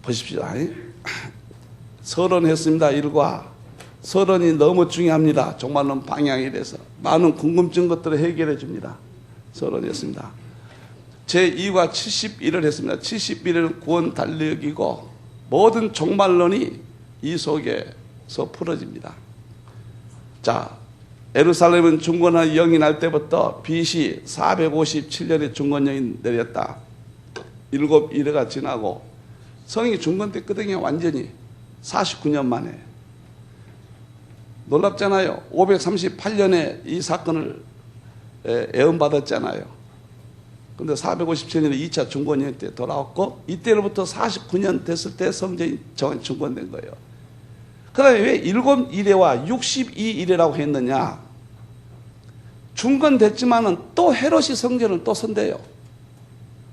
보십시오. 서론했습니다. 일과 서론이 너무 중요합니다. 종말론 방향에 대해서 많은 궁금증 것들을 해결해 줍니다. 서론했습니다. 제2과 71을 했습니다. 71은 구원 달력이고 모든 종말론이 이 속에서 풀어집니다. 자, 예루살렘은 중건한 영이 날 때부터 BC 457년에 중건령이 내렸다. 7일회가 지나고 성이 중건됐거든요. 완전히 49년 만에. 놀랍잖아요. 538년에 이 사건을 애원받았잖아요. 그런데 457년에 2차 중건령 때 돌아왔고 이때로부터 49년 됐을 때 성전이 중건된 거예요. 그 다음에 왜 7일회와 62일회라고 했느냐. 중건됐지만은 또 헤롯이 성전을 또 선대요.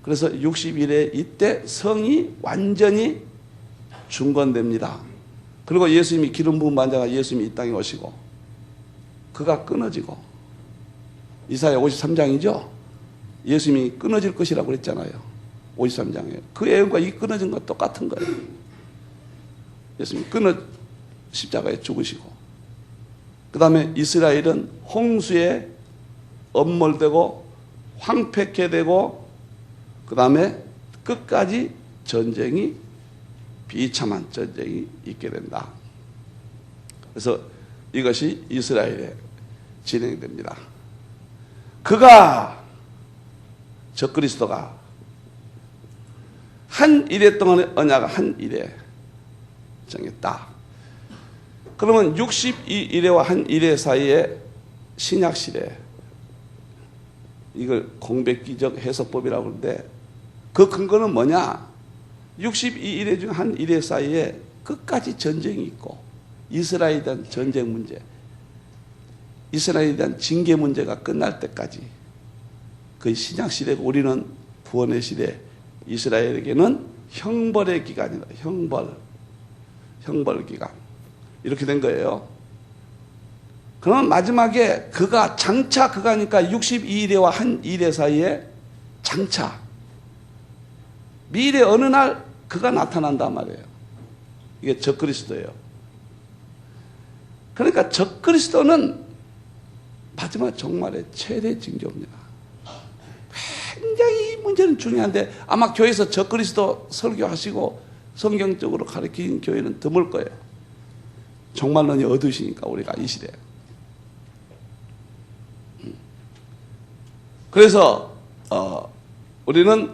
그래서 60일에 이때 성이 완전히 중건됩니다. 그리고 예수님이 기름 부은 반자가 예수님이 이 땅에 오시고 그가 끊어지고 이사야 53장이죠. 예수님이 끊어질 것이라고 그랬잖아요. 53장에. 그 예언과 이 끊어진 건 똑같은 거예요. 예수님이 십자가에 죽으시고 그 다음에 이스라엘은 홍수에 엄몰되고 황폐케 되고 그 다음에 끝까지 전쟁이 비참한 전쟁이 있게 된다. 그래서 이것이 이스라엘에 진행됩니다. 그가 적그리스도가 한 일해 동안의 언약을 한 일에 정했다. 그러면 62일회와 한 일회 사이에 신약시대 이걸 공백기적 해석법이라고 하는데 그 근거는 뭐냐? 62일회 중 한 일회 사이에 끝까지 전쟁이 있고 이스라엘에 대한 전쟁 문제, 이스라엘에 대한 징계 문제가 끝날 때까지 그 신약시대고 우리는 구원의 시대, 이스라엘에게는 형벌의 기간이다. 형벌 기간. 이렇게 된 거예요. 그러면 마지막에 그가 장차 그가니까 62일회와 한 일회 사이에 장차 미래 어느 날 그가 나타난단 말이에요. 이게 적그리스도예요. 그러니까 적그리스도는 마지막 종말의 최대 징조입니다. 굉장히 이 문제는 중요한데 아마 교회에서 적그리스도 설교하시고 성경적으로 가르치는 교회는 드물 거예요. 종말론이 어두우시니까 우리가 이 시대에. 그래서 우리는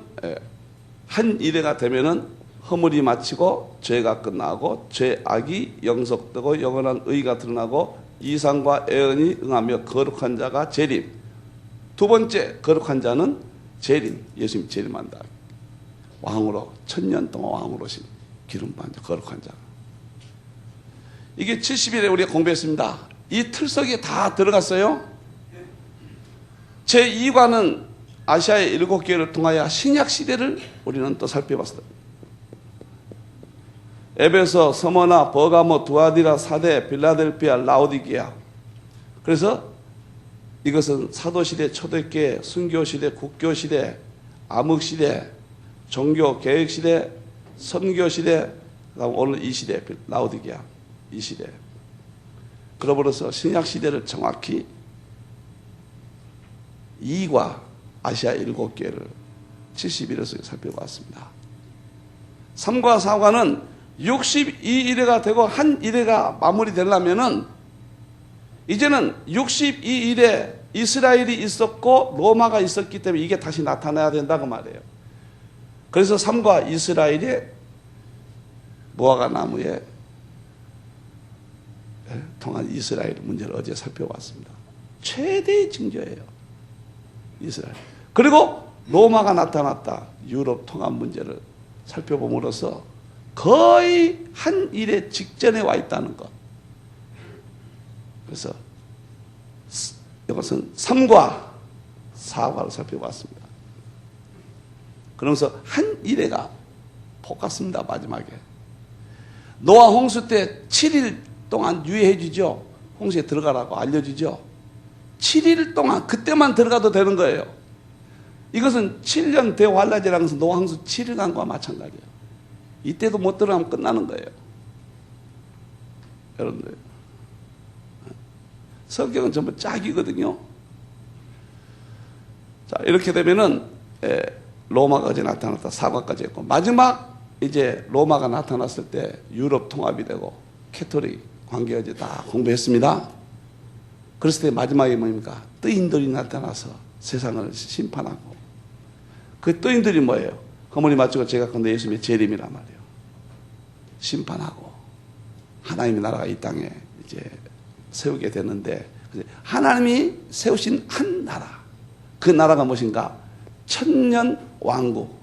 한 일회가 되면은 허물이 마치고 죄가 끝나고 죄악이 영속되고 영원한 의가 드러나고 이상과 애언이 응하며 거룩한 자가 재림. 두 번째 거룩한 자는 재림. 예수님 재림한다. 왕으로 1000년 동안 왕으로 오신 기름 받은 자, 거룩한 자. 이게 70일에 우리가 공부했습니다. 이 틀 속에 다 들어갔어요. 제2과는 아시아의 7교회를 통하여 신약시대를 우리는 또 살펴봤습니다. 에베소, 서머나, 버가모, 두아디라, 사대, 빌라델피아, 라오디게아. 그래서 이것은 사도시대, 초대교회, 순교시대, 국교시대, 암흑시대, 종교, 개혁시대, 선교시대, 그다음 오늘 이 시대, 라오디게아, 이 시대. 그러므로서 신약시대를 정확히 2과 아시아 7교회를 71회에서 살펴봤습니다. 3과 4과는 62일회가 되고 한 일회가 마무리되려면은 이제는 62일에 이스라엘이 있었고 로마가 있었기 때문에 이게 다시 나타나야 된다고 말해요. 그래서 3과 이스라엘이 무화과 나무에 통한 이스라엘 문제를 어제 살펴봤습니다. 최대의 징조예요. 이스라엘. 그리고 로마가 나타났다. 유럽 통합 문제를 살펴봄으로써 거의 한 일에 직전에 와 있다는 것. 그래서 이것은 3과 4과를 살펴봤습니다. 그러면서 한 일회가 복갔습니다. 마지막에. 노아 홍수 때 7일 동안 유예해 주죠. 홍수에 들어가라고 알려주죠. 7일 동안 그때만 들어가도 되는 거예요. 이것은 7년 대환란이라는 것은 노아 홍수 7일간과 마찬가지예요. 이때도 못 들어가면 끝나는 거예요. 여러분들, 성경은 전부 짝이거든요. 자, 이렇게 되면은 로마까지 나타났다. 사과까지 했고, 마지막 이제 로마가 나타났을 때 유럽 통합이 되고 캐토릭 관계까지 다 공부했습니다. 그랬을 때 마지막에 뭡니까? 뜨인들이 나타나서 세상을 심판하고, 그 뜨인들이 뭐예요? 허물이 맞추고 제가 건데 예수님의 재림이란 말이에요. 심판하고 하나님의 나라가 이 땅에 이제 세우게 되는데, 하나님이 세우신 한 나라, 그 나라가 무엇인가? 천년 왕국.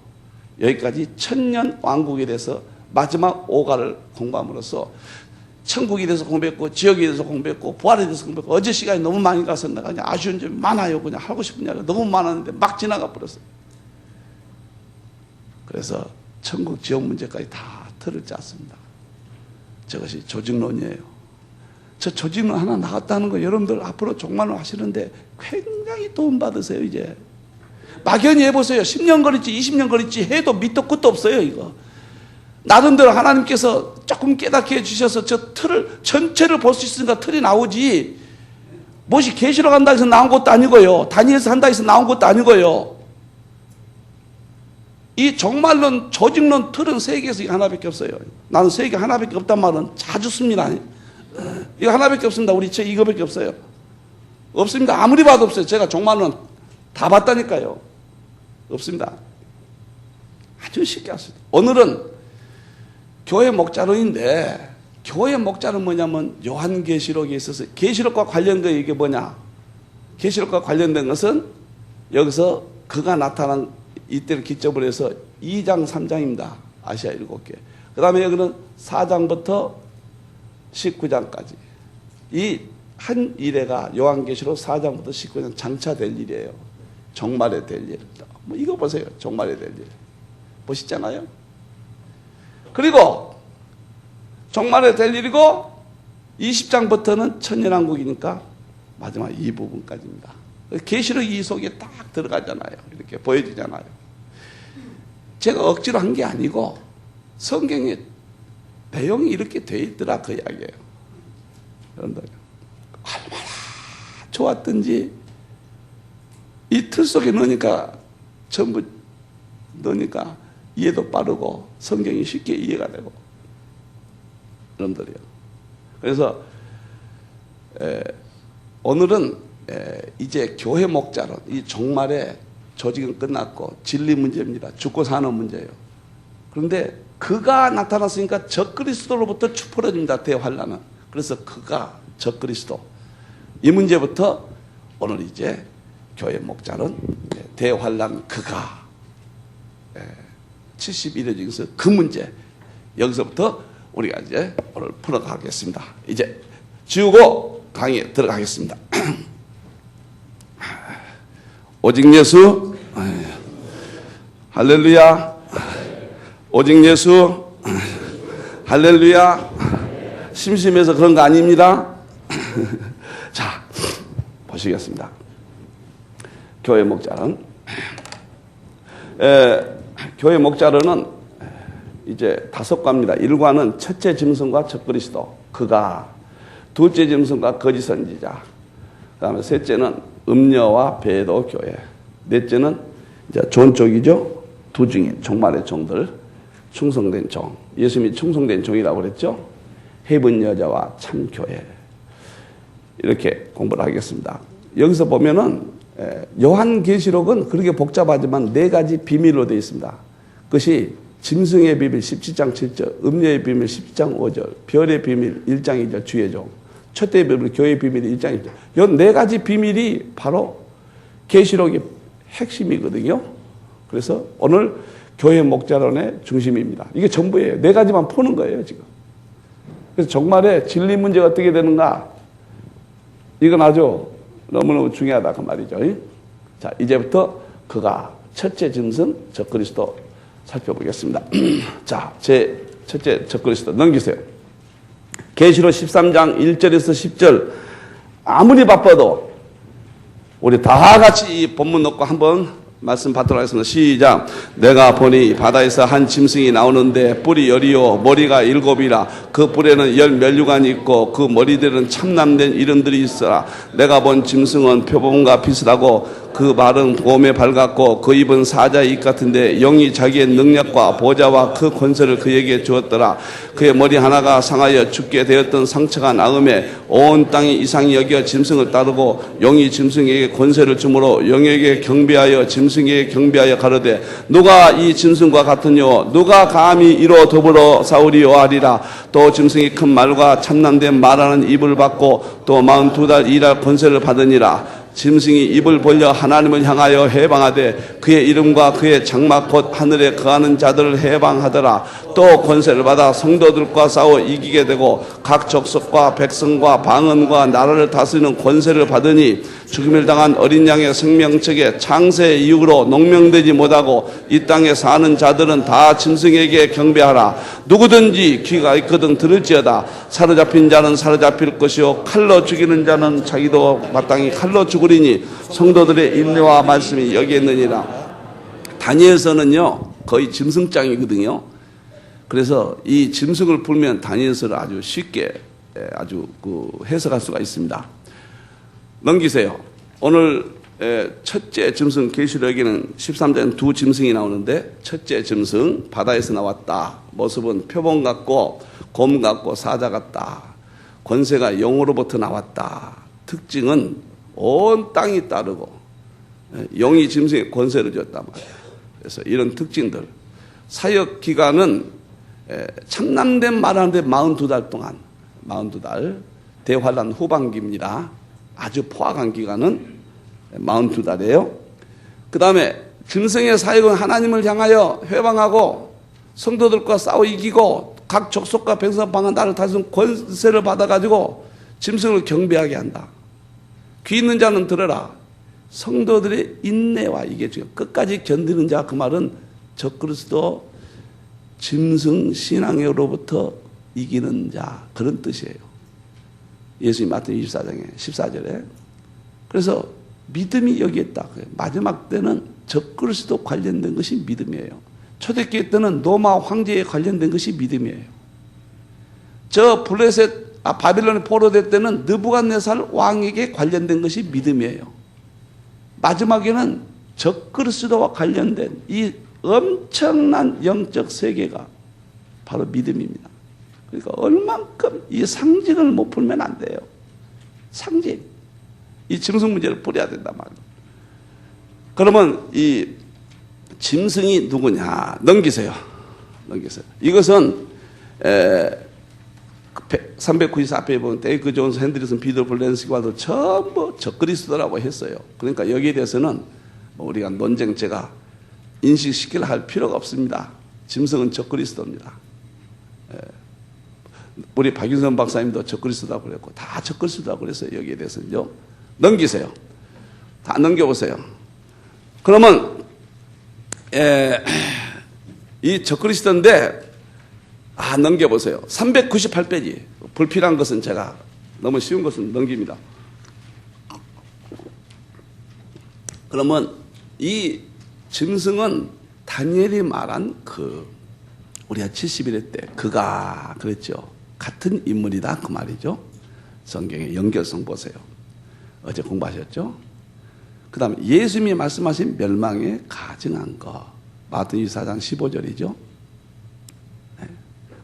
여기까지 천년 왕국에 대해서 마지막 오가를 공부함으로써 천국에 대해서 공부했고, 지역에 대해서 공부했고, 부활에 대해서 공부했고, 어제 시간이 너무 많이 가서 내가 그냥 아쉬운 점이 많아요. 그냥 하고 싶은 이야기가 너무 많았는데 막 지나가 버렸어요. 그래서 천국 지역 문제까지 다 틀을 짰습니다. 저것이 조직론이에요. 저 조직론 하나 나갔다는 거 여러분들 앞으로 종말론 하시는데 굉장히 도움 받으세요. 이제 막연히 해보세요. 10년 걸릴지 20년 걸릴지 해도 밑도 끝도 없어요. 이거 나름대로 하나님께서 조금 깨닫게 해주셔서 저 틀을 전체를 볼 수 있으니까 틀이 나오지, 무엇이 계시록 한다 해서 나온 것도 아니고요, 다니엘서 한다 해서 나온 것도 아니고요. 이 종말론, 조직론 틀은 세계에서 하나밖에 없어요. 나는 세계 하나밖에 없단 말은 자주 씁니다. 이거 하나밖에 없습니다. 우리 책 이거밖에 없어요. 없습니다. 아무리 봐도 없어요. 제가 종말론 다 봤다니까요. 없습니다. 아주 쉽게 할 수 있어요. 오늘은 교회 목자론인데, 교회 목자론 뭐냐면 요한계시록에 있어서 계시록과 관련된 이게 뭐냐? 계시록과 관련된 것은 여기서 그가 나타난 이때를 기점으로 해서 2장 3장입니다. 아시아 7개. 그 다음에 여기는 4장부터 19장까지. 이 한 일회가 요한계시록 4장부터 19장 장차될 일이에요. 종말에 될 일. 뭐 이거 보세요. 종말에 될 일. 보시잖아요. 그리고 종말에 될 일이고 20장부터는 천년왕국이니까 마지막 이 부분까지입니다. 계시록 이 속에 딱 들어가잖아요. 이렇게 보여지잖아요. 제가 억지로 한 게 아니고 성경에 내용이 이렇게 돼 있더라, 그 이야기예요. 여러분들 얼마나 좋았던지 이 틀 속에 넣으니까, 전부 넣으니까 이해도 빠르고 성경이 쉽게 이해가 되고, 여러분들이요. 그래서 오늘은 이제 교회 목자론, 이 종말의 조직은 끝났고 진리 문제입니다. 죽고 사는 문제예요. 그런데 그가 나타났으니까 적그리스도로부터 풀어집니다. 대환란은. 그래서 그가 적그리스도, 이 문제부터 오늘 이제 교회 목자론 대환란 그가 71회 중에서 그 문제, 여기서부터 우리가 이제 오늘 풀어가겠습니다. 이제 지우고 강의에 들어가겠습니다. 오직 예수, 할렐루야. 오직 예수, 할렐루야. 심심해서 그런 거 아닙니다. 자, 보시겠습니다. 교회 목자론. 교회 목자론은 이제 5과입니다. 1과는 첫째 짐승과 적그리스도, 그가. 둘째 짐승과 거짓 선지자. 그 다음에 셋째는 음녀와 배도 교회. 넷째는 이제 좋은 쪽이죠. 두 증인, 종말의 종들, 충성된 종. 예수님이 충성된 종이라고 그랬죠. 해본 여자와 참 교회. 이렇게 공부를 하겠습니다. 여기서 보면은 요한계시록은 그렇게 복잡하지만 4가지 비밀로 되어 있습니다. 그것이 짐승의 비밀 17장 7절, 음녀의 비밀 17장 5절, 별의 비밀 1장 2절, 주의 종, 첫째 비밀, 교회의 비밀 1장 2절. 이 4가지 비밀이 바로 계시록의 핵심이거든요. 그래서 오늘 교회 목자론의 중심입니다. 이게 전부예요. 4가지만 푸는 거예요, 지금. 그래서 정말에 진리 문제가 어떻게 되는가? 이건 아주 너무너무 중요하다, 그 말이죠. 자, 이제부터 그가 첫째 짐승, 적그리스도 살펴보겠습니다. 자, 제 첫째 적그리스도 넘기세요. 계시록 13장 1절에서 10절. 아무리 바빠도 우리 다 같이 이 본문 놓고 한번 말씀 받도록 하겠습니다. 시작. 내가 보니 바다에서 한 짐승이 나오는데 뿔이 10이요 머리가 7이라 그 뿔에는 10면류관이 있고 그 머리들은 참남된 이름들이 있어라. 내가 본 짐승은 표범과 비슷하고 그 발은 곰에 밝았고 그 입은 사자의 입 같은데 영이 자기의 능력과 보좌와 그 권세를 그에게 주었더라. 그의 머리 하나가 상하여 죽게 되었던 상처가 나음에 온 땅이 이상히 여겨 짐승을 따르고 영이 짐승에게 권세를 주므로 영에게 경배하여 짐승에게 경배하여 가로되 누가 이 짐승과 같으뇨 누가 감히 이로 더불어 싸우리요 하리라. 또 짐승이 큰 말과 참남된 말하는 입을 받고 또 42달 일할 권세를 받으니라. 짐승이 입을 벌려 하나님을 향하여 해방하되 그의 이름과 그의 장막 곧 하늘에 거하는 자들을 해방하더라. 또 권세를 받아 성도들과 싸워 이기게 되고 각 족속과 백성과 방언과 나라를 다스리는 권세를 받으니 죽임을 당한 어린 양의 생명책에 창세의 이후로 농명되지 못하고 이 땅에 사는 자들은 다 짐승에게 경배하라. 누구든지 귀가 있거든 들을지어다. 사로잡힌 자는 사로잡힐 것이요 칼로 죽이는 자는 자기도 마땅히 칼로 죽으리니 성도들의 인내와 말씀이 여기에 있느니라. 다니엘서는요 거의 짐승장이거든요. 그래서 이 짐승을 풀면 다니엘서를 아주 쉽게 아주 해석할 수가 있습니다. 넘기세요. 오늘 첫째 짐승 계시록에는 13장에 두 짐승이 나오는데 첫째 짐승 바다에서 나왔다. 모습은 표범 같고 곰 같고 사자 같다. 권세가 영으로부터 나왔다. 특징은 온 땅이 따르고 영이 짐승에 권세를 줬단 말이에요. 그래서 이런 특징들. 사역 기간은 참남된 말하는데 42달 동안 42달 대환란 후반기입니다. 아주 포악한 기간은 42달이에요. 그 다음에 짐승의 사역은 하나님을 향하여 회방하고 성도들과 싸워 이기고 각 족속과 백성 방언 나를 다스리는 권세를 받아가지고 짐승을 경배하게 한다. 귀 있는 자는 들어라. 성도들의 인내와 이게 중요해요. 끝까지 견디는 자, 그 말은 적그리스도 짐승 신앙으로부터 이기는 자, 그런 뜻이에요. 예수님 마태복음 24장에 14절에. 그래서 믿음이 여기에 있다. 마지막 때는 적그리스도 관련된 것이 믿음이에요. 초대교회 때는 로마 황제에 관련된 것이 믿음이에요. 저 바빌론에 포로될 때는 느부갓네살 왕에게 관련된 것이 믿음이에요. 마지막에는 적그리스도와 관련된 이 엄청난 영적 세계가 바로 믿음입니다. 그러니까 얼만큼 이 상징을 못 풀면 안 돼요. 상징. 이 짐승 문제를 풀어야 된단 말이에요. 그러면 이 짐승이 누구냐? 넘기세요. 이것은 394 앞에 보면 데이크 존스, 핸드리슨, 비더 블렌스기와도 전부 적그리스도라고 했어요. 그러니까 여기에 대해서는 우리가 논쟁제가 인식시키려 할 필요가 없습니다. 짐승은 적그리스도입니다. 우리 박윤선 박사님도 적그리스도라고 그랬고 다 적그리스도라고 그랬어요. 여기에 대해서는요. 넘기세요. 다 넘겨보세요. 그러면 이 적그리스도인데 넘겨보세요. 398페이지. 불필요한 것은 제가 너무 쉬운 것은 넘깁니다. 그러면 이 짐승은 다니엘이 말한 우리가 70일의 때 그가 그랬죠. 같은 인물이다 그 말이죠. 성경의 연결성 보세요. 어제 공부하셨죠? 그 다음에 예수님이 말씀하신 멸망에 가증한 거 마태복음 24장 15절이죠.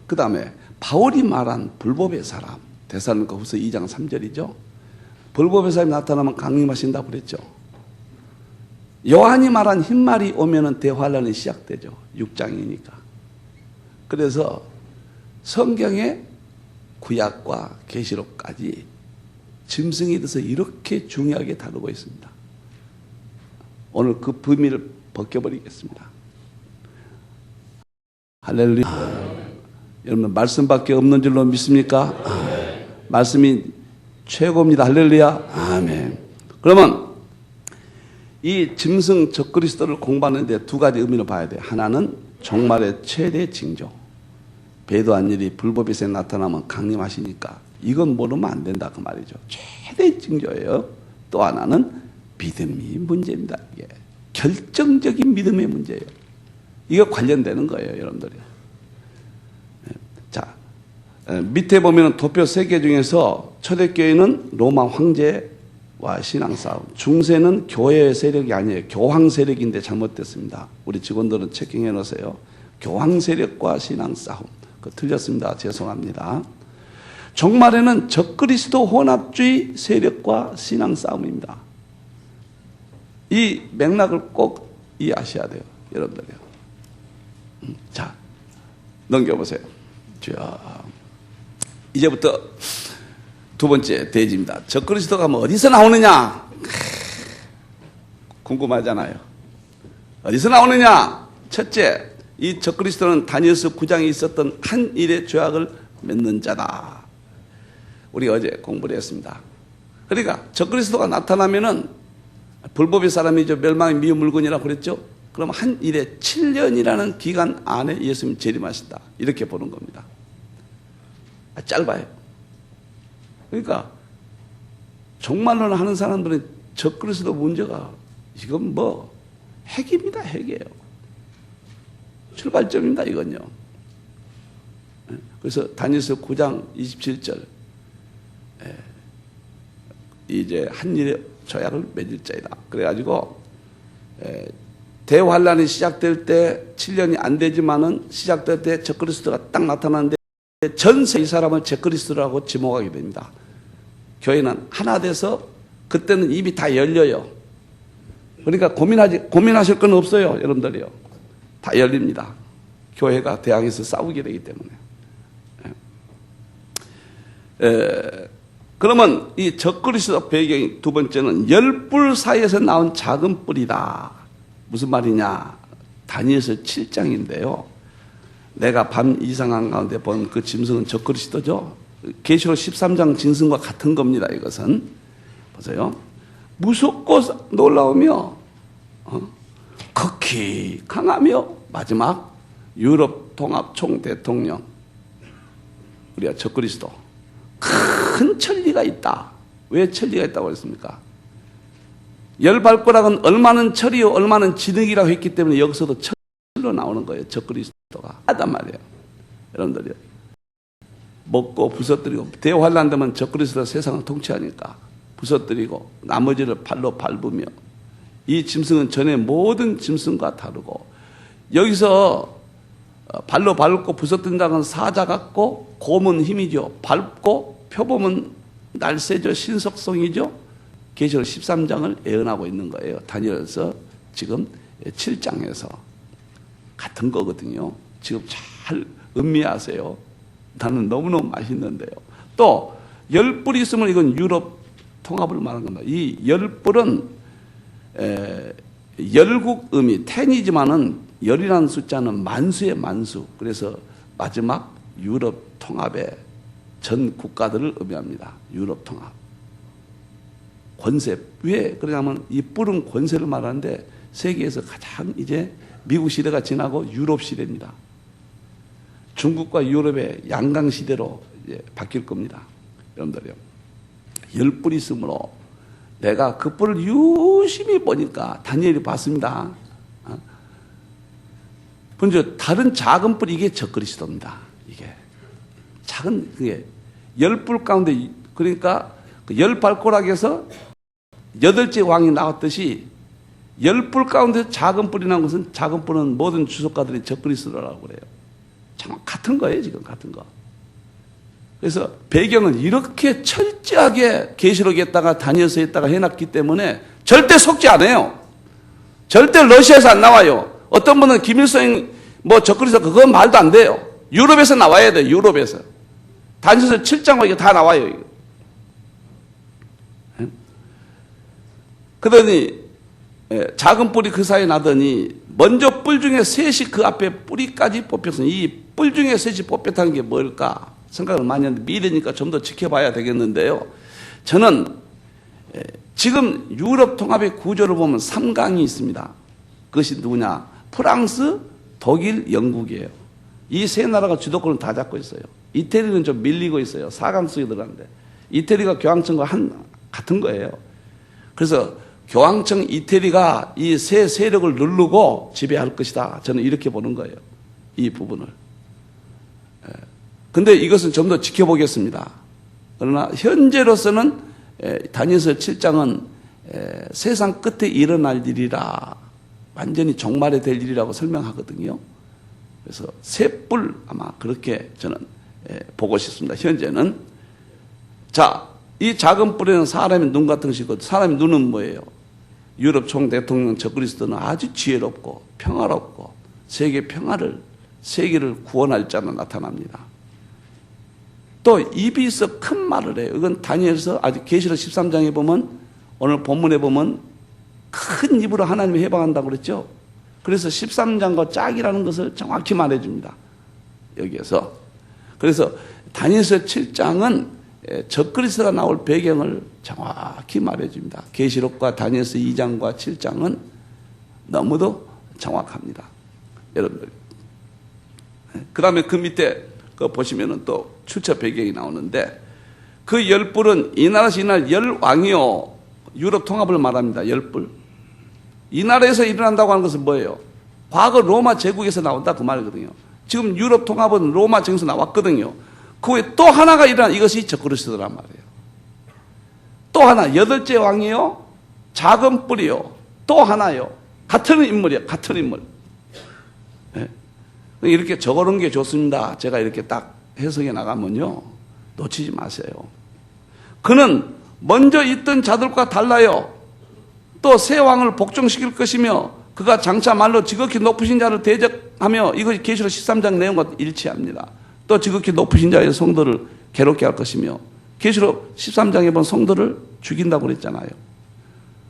그 다음에 바울이 말한 불법의 사람 데살로니가후서 2장 3절이죠. 불법의 사람이 나타나면 강림하신다고 그랬죠. 요한이 말한 흰말이 오면은 대환란이 시작되죠. 6장이니까. 그래서 성경의 구약과 계시록까지 짐승에 대해서 이렇게 중요하게 다루고 있습니다. 오늘 그 비밀을 벗겨버리겠습니다. 할렐루야. 여러분 말씀밖에 없는 줄로 믿습니까? 아멘. 말씀이 최고입니다. 할렐루야. 아멘. 그러면 이 짐승 적그리스도를 공부하는데 두 가지 의미로 봐야 돼요. 하나는 종말의 최대 징조. 배도한 일이 불법의 새 나타나면 강림하시니까 이건 모르면 안 된다 그 말이죠. 최대 징조예요. 또 하나는 믿음이 문제입니다. 이게 결정적인 믿음의 문제예요. 이거 관련되는 거예요, 여러분들이. 자, 밑에 보면 도표 3개 중에서 초대교회는 로마 황제와 신앙 싸움, 중세는 교회 세력이 아니에요. 교황 세력인데 잘못됐습니다. 우리 직원들은 체킹해 놓으세요. 교황 세력과 신앙 싸움. 그거 틀렸습니다. 죄송합니다. 종말에는 적그리스도 혼합주의 세력과 신앙 싸움입니다. 이 맥락을 꼭 이해하셔야 돼요, 여러분들이요. 자, 넘겨보세요. 자, 이제부터 두 번째 대지입니다. 적그리스도가 뭐 어디서 나오느냐? 궁금하잖아요. 어디서 나오느냐? 첫째, 이 적그리스도는 다니엘서 9장에 있었던 한 일의 죄악을 맺는 자다. 우리 어제 공부를 했습니다. 그러니까 적그리스도가 나타나면은 불법의 사람이죠. 멸망의 미운 물건이라고 그랬죠. 그럼 한 일에 7년이라는 기간 안에 예수님이 재림하신다. 이렇게 보는 겁니다. 짧아요. 그러니까 종말론을 하는 사람들은 적그리스도 문제가 이건 뭐 핵입니다. 핵이에요. 출발점입니다. 이건요. 그래서 다니엘서 9장 27절 이제 한 일에 조약을 맺을 자이다. 그래가지고 대환란이 시작될 때 7년이 안 되지만은 시작될 때 적그리스도가 딱 나타나는데 전세 이 사람을 적그리스도라고 지목하게 됩니다. 교회는 하나 돼서 그때는 입이 다 열려요. 그러니까 고민하실 건 없어요, 여러분들이요. 다 열립니다. 교회가 대항해서 싸우게 되기 때문에. 그러면 이 적그리스도 배경이 두 번째는 열뿔 사이에서 나온 작은 뿔이다. 무슨 말이냐? 다니엘서 7장인데요. 내가 밤 이상한 가운데 본 그 짐승은 적그리스도죠. 계시록 13장 짐승과 같은 겁니다. 이것은 보세요. 무섭고 놀라우며 극히 강하며 마지막 유럽 통합 총대통령 우리가 적그리스도 큰 천리가 있다. 왜 천리가 있다고 그랬습니까? 열발가락은 얼마는 철이요 얼마는 진흙이라고 했기 때문에 여기서도 철로 나오는 거예요. 적그리스도가 하단 말이에요. 여러분들이요. 먹고 부서뜨리고 대환란 되면 적그리스도가 세상을 통치하니까 부서뜨리고 나머지를 발로 밟으며 이 짐승은 전에 모든 짐승과 다르고 여기서 발로 밟고 부서뜨린다는 사자 같고 곰은 힘이죠. 밟고 표범은 날쌔죠. 신속성이죠. 계시록 13장을 예언하고 있는 거예요. 다니엘서 지금 7장에서 같은 거거든요. 지금 잘 음미하세요. 나는 너무너무 맛있는데요. 또 열뿔이 있으면 이건 유럽 통합을 말하는 겁니다. 이 열뿔은 열국음이 텐이지만은 열이라는 숫자는 만수의 만수. 그래서 마지막 유럽 통합의 전 국가들을 의미합니다. 유럽 통합. 권세. 왜 그러냐면 이 뿔은 권세를 말하는데 세계에서 가장 이제 미국 시대가 지나고 유럽 시대입니다. 중국과 유럽의 양강 시대로 이제 바뀔 겁니다. 여러분들이요. 열 뿔이 있으므로 내가 그 뿔을 유심히 보니까 다니엘이 봤습니다. 먼저 다른 작은 뿔 이게 적그리스도입니다. 이게 작은 그게 열 뿔 가운데 그러니까 그 열 발가락에서 여덟째 왕이 나왔듯이 열 뿔 가운데 작은 뿔이 나온 것은 작은 뿔은 모든 주석가들이 적그리스도라고 그래요. 정말 같은 거예요, 지금 같은 거. 그래서 배경은 이렇게 철저하게 계시록에다가 다니엘서에다가 해놨기 때문에 절대 속지 않아요. 절대 러시아에서 안 나와요. 어떤 분은 김일성 뭐 적그리스도 그건 말도 안 돼요. 유럽에서 나와야 돼요. 유럽에서. 다니엘서 7장과 이게 다 나와요. 이거. 그러더니 작은 뿔이 그 사이에 나더니 먼저 뿔 중에 셋이 그 앞에 뿌리까지 뽑혔으니 이 뿔 중에 셋이 뽑혔다는 게 뭘까 생각을 많이 했는데 미래니까 좀 더 지켜봐야 되겠는데요. 저는 지금 유럽 통합의 구조를 보면 3강이 있습니다. 그것이 누구냐? 프랑스, 독일, 영국이에요. 이 세 나라가 주도권을 다 잡고 있어요. 이태리는 좀 밀리고 있어요. 4강 속에 들어가는데 이태리가 교황청과 같은 거예요. 그래서 교황청 이태리가 이 새 세력을 누르고 지배할 것이다. 저는 이렇게 보는 거예요. 이 부분을. 근데 이것은 좀 더 지켜보겠습니다. 그러나 현재로서는 다니엘서 7장은 세상 끝에 일어날 일이라, 완전히 종말이 될 일이라고 설명하거든요. 그래서 셋불 아마 그렇게 저는 보고 싶습니다. 현재는. 자, 이 작은 뿔에는 사람의 눈 같은 것이고, 사람의 눈은 뭐예요? 유럽 총대통령 적그리스도는 아주 지혜롭고 평화롭고 세계 평화를, 세계를 구원할 자로 나타납니다. 또 입이 있어 큰 말을 해요. 이건 다니엘서 아직 계시록 13장에 보면, 오늘 본문에 보면 큰 입으로 하나님을 해방한다고 그랬죠. 그래서 13장과 짝이라는 것을 정확히 말해줍니다. 여기에서. 그래서 다니엘서 7장은 적그리스도가 나올 배경을 정확히 말해줍니다. 계시록과 다니엘서 2장과 7장은 너무도 정확합니다. 여러분들. 그 다음에 그 밑에 그 보시면은 또 출처 배경이 나오는데, 그 10뿔은 이 나라에서 이날 10왕이요. 유럽 통합을 말합니다. 10뿔. 이 나라에서 일어난다고 하는 것은 뭐예요? 과거 로마 제국에서 나온다 그 말이거든요. 지금 유럽 통합은 로마 제국에서 나왔거든요. 그 후에 또 하나가 일어난, 이것이 적그리스도란 말이에요. 또 하나, 8째 왕이요. 작은 뿔이요. 또 하나요. 같은 인물이에요. 같은 인물. 네. 이렇게 적어놓은 게 좋습니다. 제가 이렇게 딱 해석해 나가면요, 놓치지 마세요. 그는 먼저 있던 자들과 달라요. 또 새 왕을 복종시킬 것이며 그가 장차 말로 지극히 높으신 자를 대적하며, 이것이 계시록 13장 내용과 일치합니다. 또 지극히 높으신 자의 성도를 괴롭게 할 것이며, 계시록 13장에 본 성도를 죽인다고 그랬잖아요.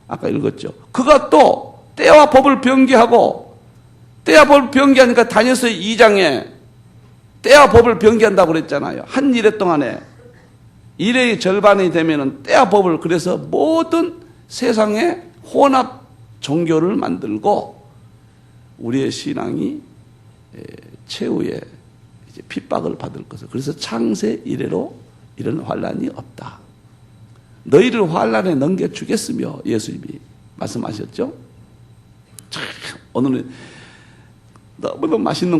아까 읽었죠. 그가 또 때와 법을 변개하고, 때와 법을 변개하니까 다니엘서 2장에 때와 법을 변개한다고 그랬잖아요. 한 일회 동안에 일의 절반이 되면은 때와 법을, 그래서 모든 세상에 혼합 종교를 만들고 우리의 신앙이 최후의 이제 핍박을 받을 것을. 그래서 창세 이래로 이런 환란이 없다. 너희를 환란에 넘겨주겠으며 예수님이 말씀하셨죠. 참, 오늘은 너무너무 맛있는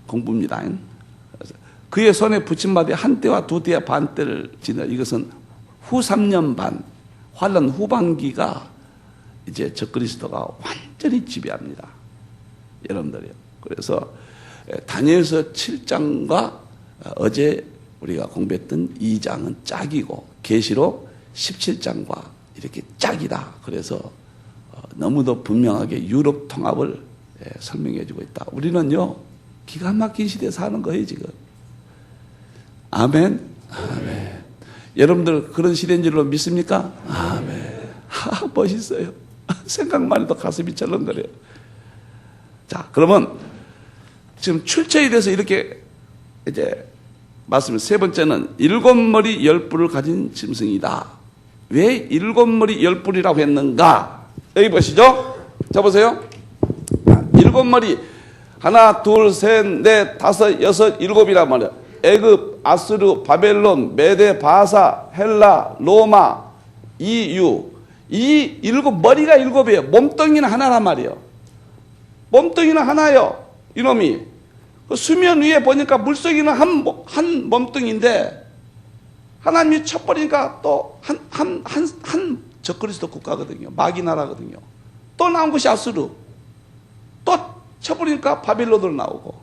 공부입니다. 그의 손에 붙임받아 한 때와 두 때와 반 때를 지나, 이것은 후 3년 반, 환란 후반기가 이제 적그리스도가 완전히 지배합니다. 여러분들이요. 그래서 다니엘서 7장과 어제 우리가 공부했던 2장은 짝이고, 계시록 17장과 이렇게 짝이다. 그래서 너무도 분명하게 유럽 통합을 설명해 주고 있다. 우리는요, 기가 막힌 시대에 사는 거예요, 지금. 아멘. 아멘. 여러분들 그런 시대인 줄로 믿습니까? 아멘. 멋있어요. 생각만 해도 가슴이 철렁거려요. 자, 그러면 지금 출처에 대해서 이렇게 이제 말씀을, 세 번째는 7머리 10뿔을 가진 짐승이다. 왜 7머리 10뿔이라고 했는가? 여기 보시죠. 자, 보세요. 7머리, 하나, 둘, 셋, 넷, 다섯, 여섯, 일곱이란 말이야. 애굽, 아수르, 바벨론, 메데, 바사, 헬라, 로마, 이유. 이 7머리가 7이에요. 몸뚱이는 하나란 말이에요. 몸뚱이는 하나요. 이놈이. 그 수면 위에 보니까 물속에는 한 몸뚱이인데, 하나님이 쳐버리니까 또 한 적그리스도 국가거든요. 마귀 나라거든요. 또 나온 것이 아수르. 또 쳐버리니까 바빌론으로 나오고,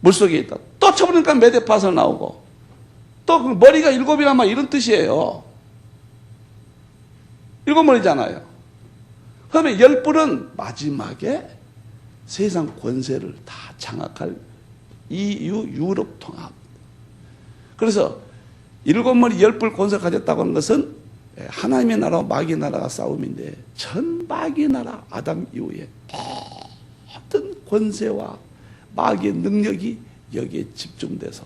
물속에 있다. 또 쳐버리니까 메데파서 나오고, 또 그 머리가 7이란 말, 이런 뜻이에요. 7머리잖아요. 그러면 10뿔은 마지막에 세상 권세를 다 장악할 EU 유럽 통합. 그래서 7머리 10뿔 권세 가졌다고 하는 것은 하나님의 나라와 마귀의 나라가 싸움인데, 전 마귀의 나라 아담 이후에 모든 권세와 마귀의 능력이 여기에 집중돼서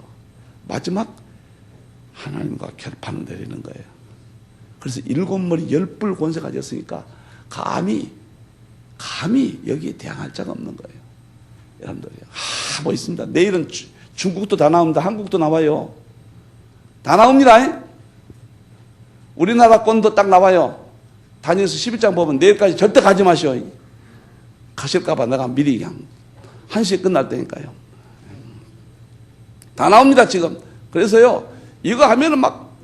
마지막 하나님과 결판을 내리는 거예요. 그래서 7머리 10뿔 권세 가졌으니까 감히 여기에 대항할 자가 없는 거예요. 여러분들이 뭐 있습니다. 내일은 중국도 다 나옵니다. 한국도 나와요. 다 나옵니다. 우리나라 건도 딱 나와요. 다니엘서 11장 보면 내일까지 절대 가지 마시오. 가실까봐 내가 미리 그냥 1시에 끝날 때니까요. 다 나옵니다, 지금. 그래서요, 이거 하면은 막,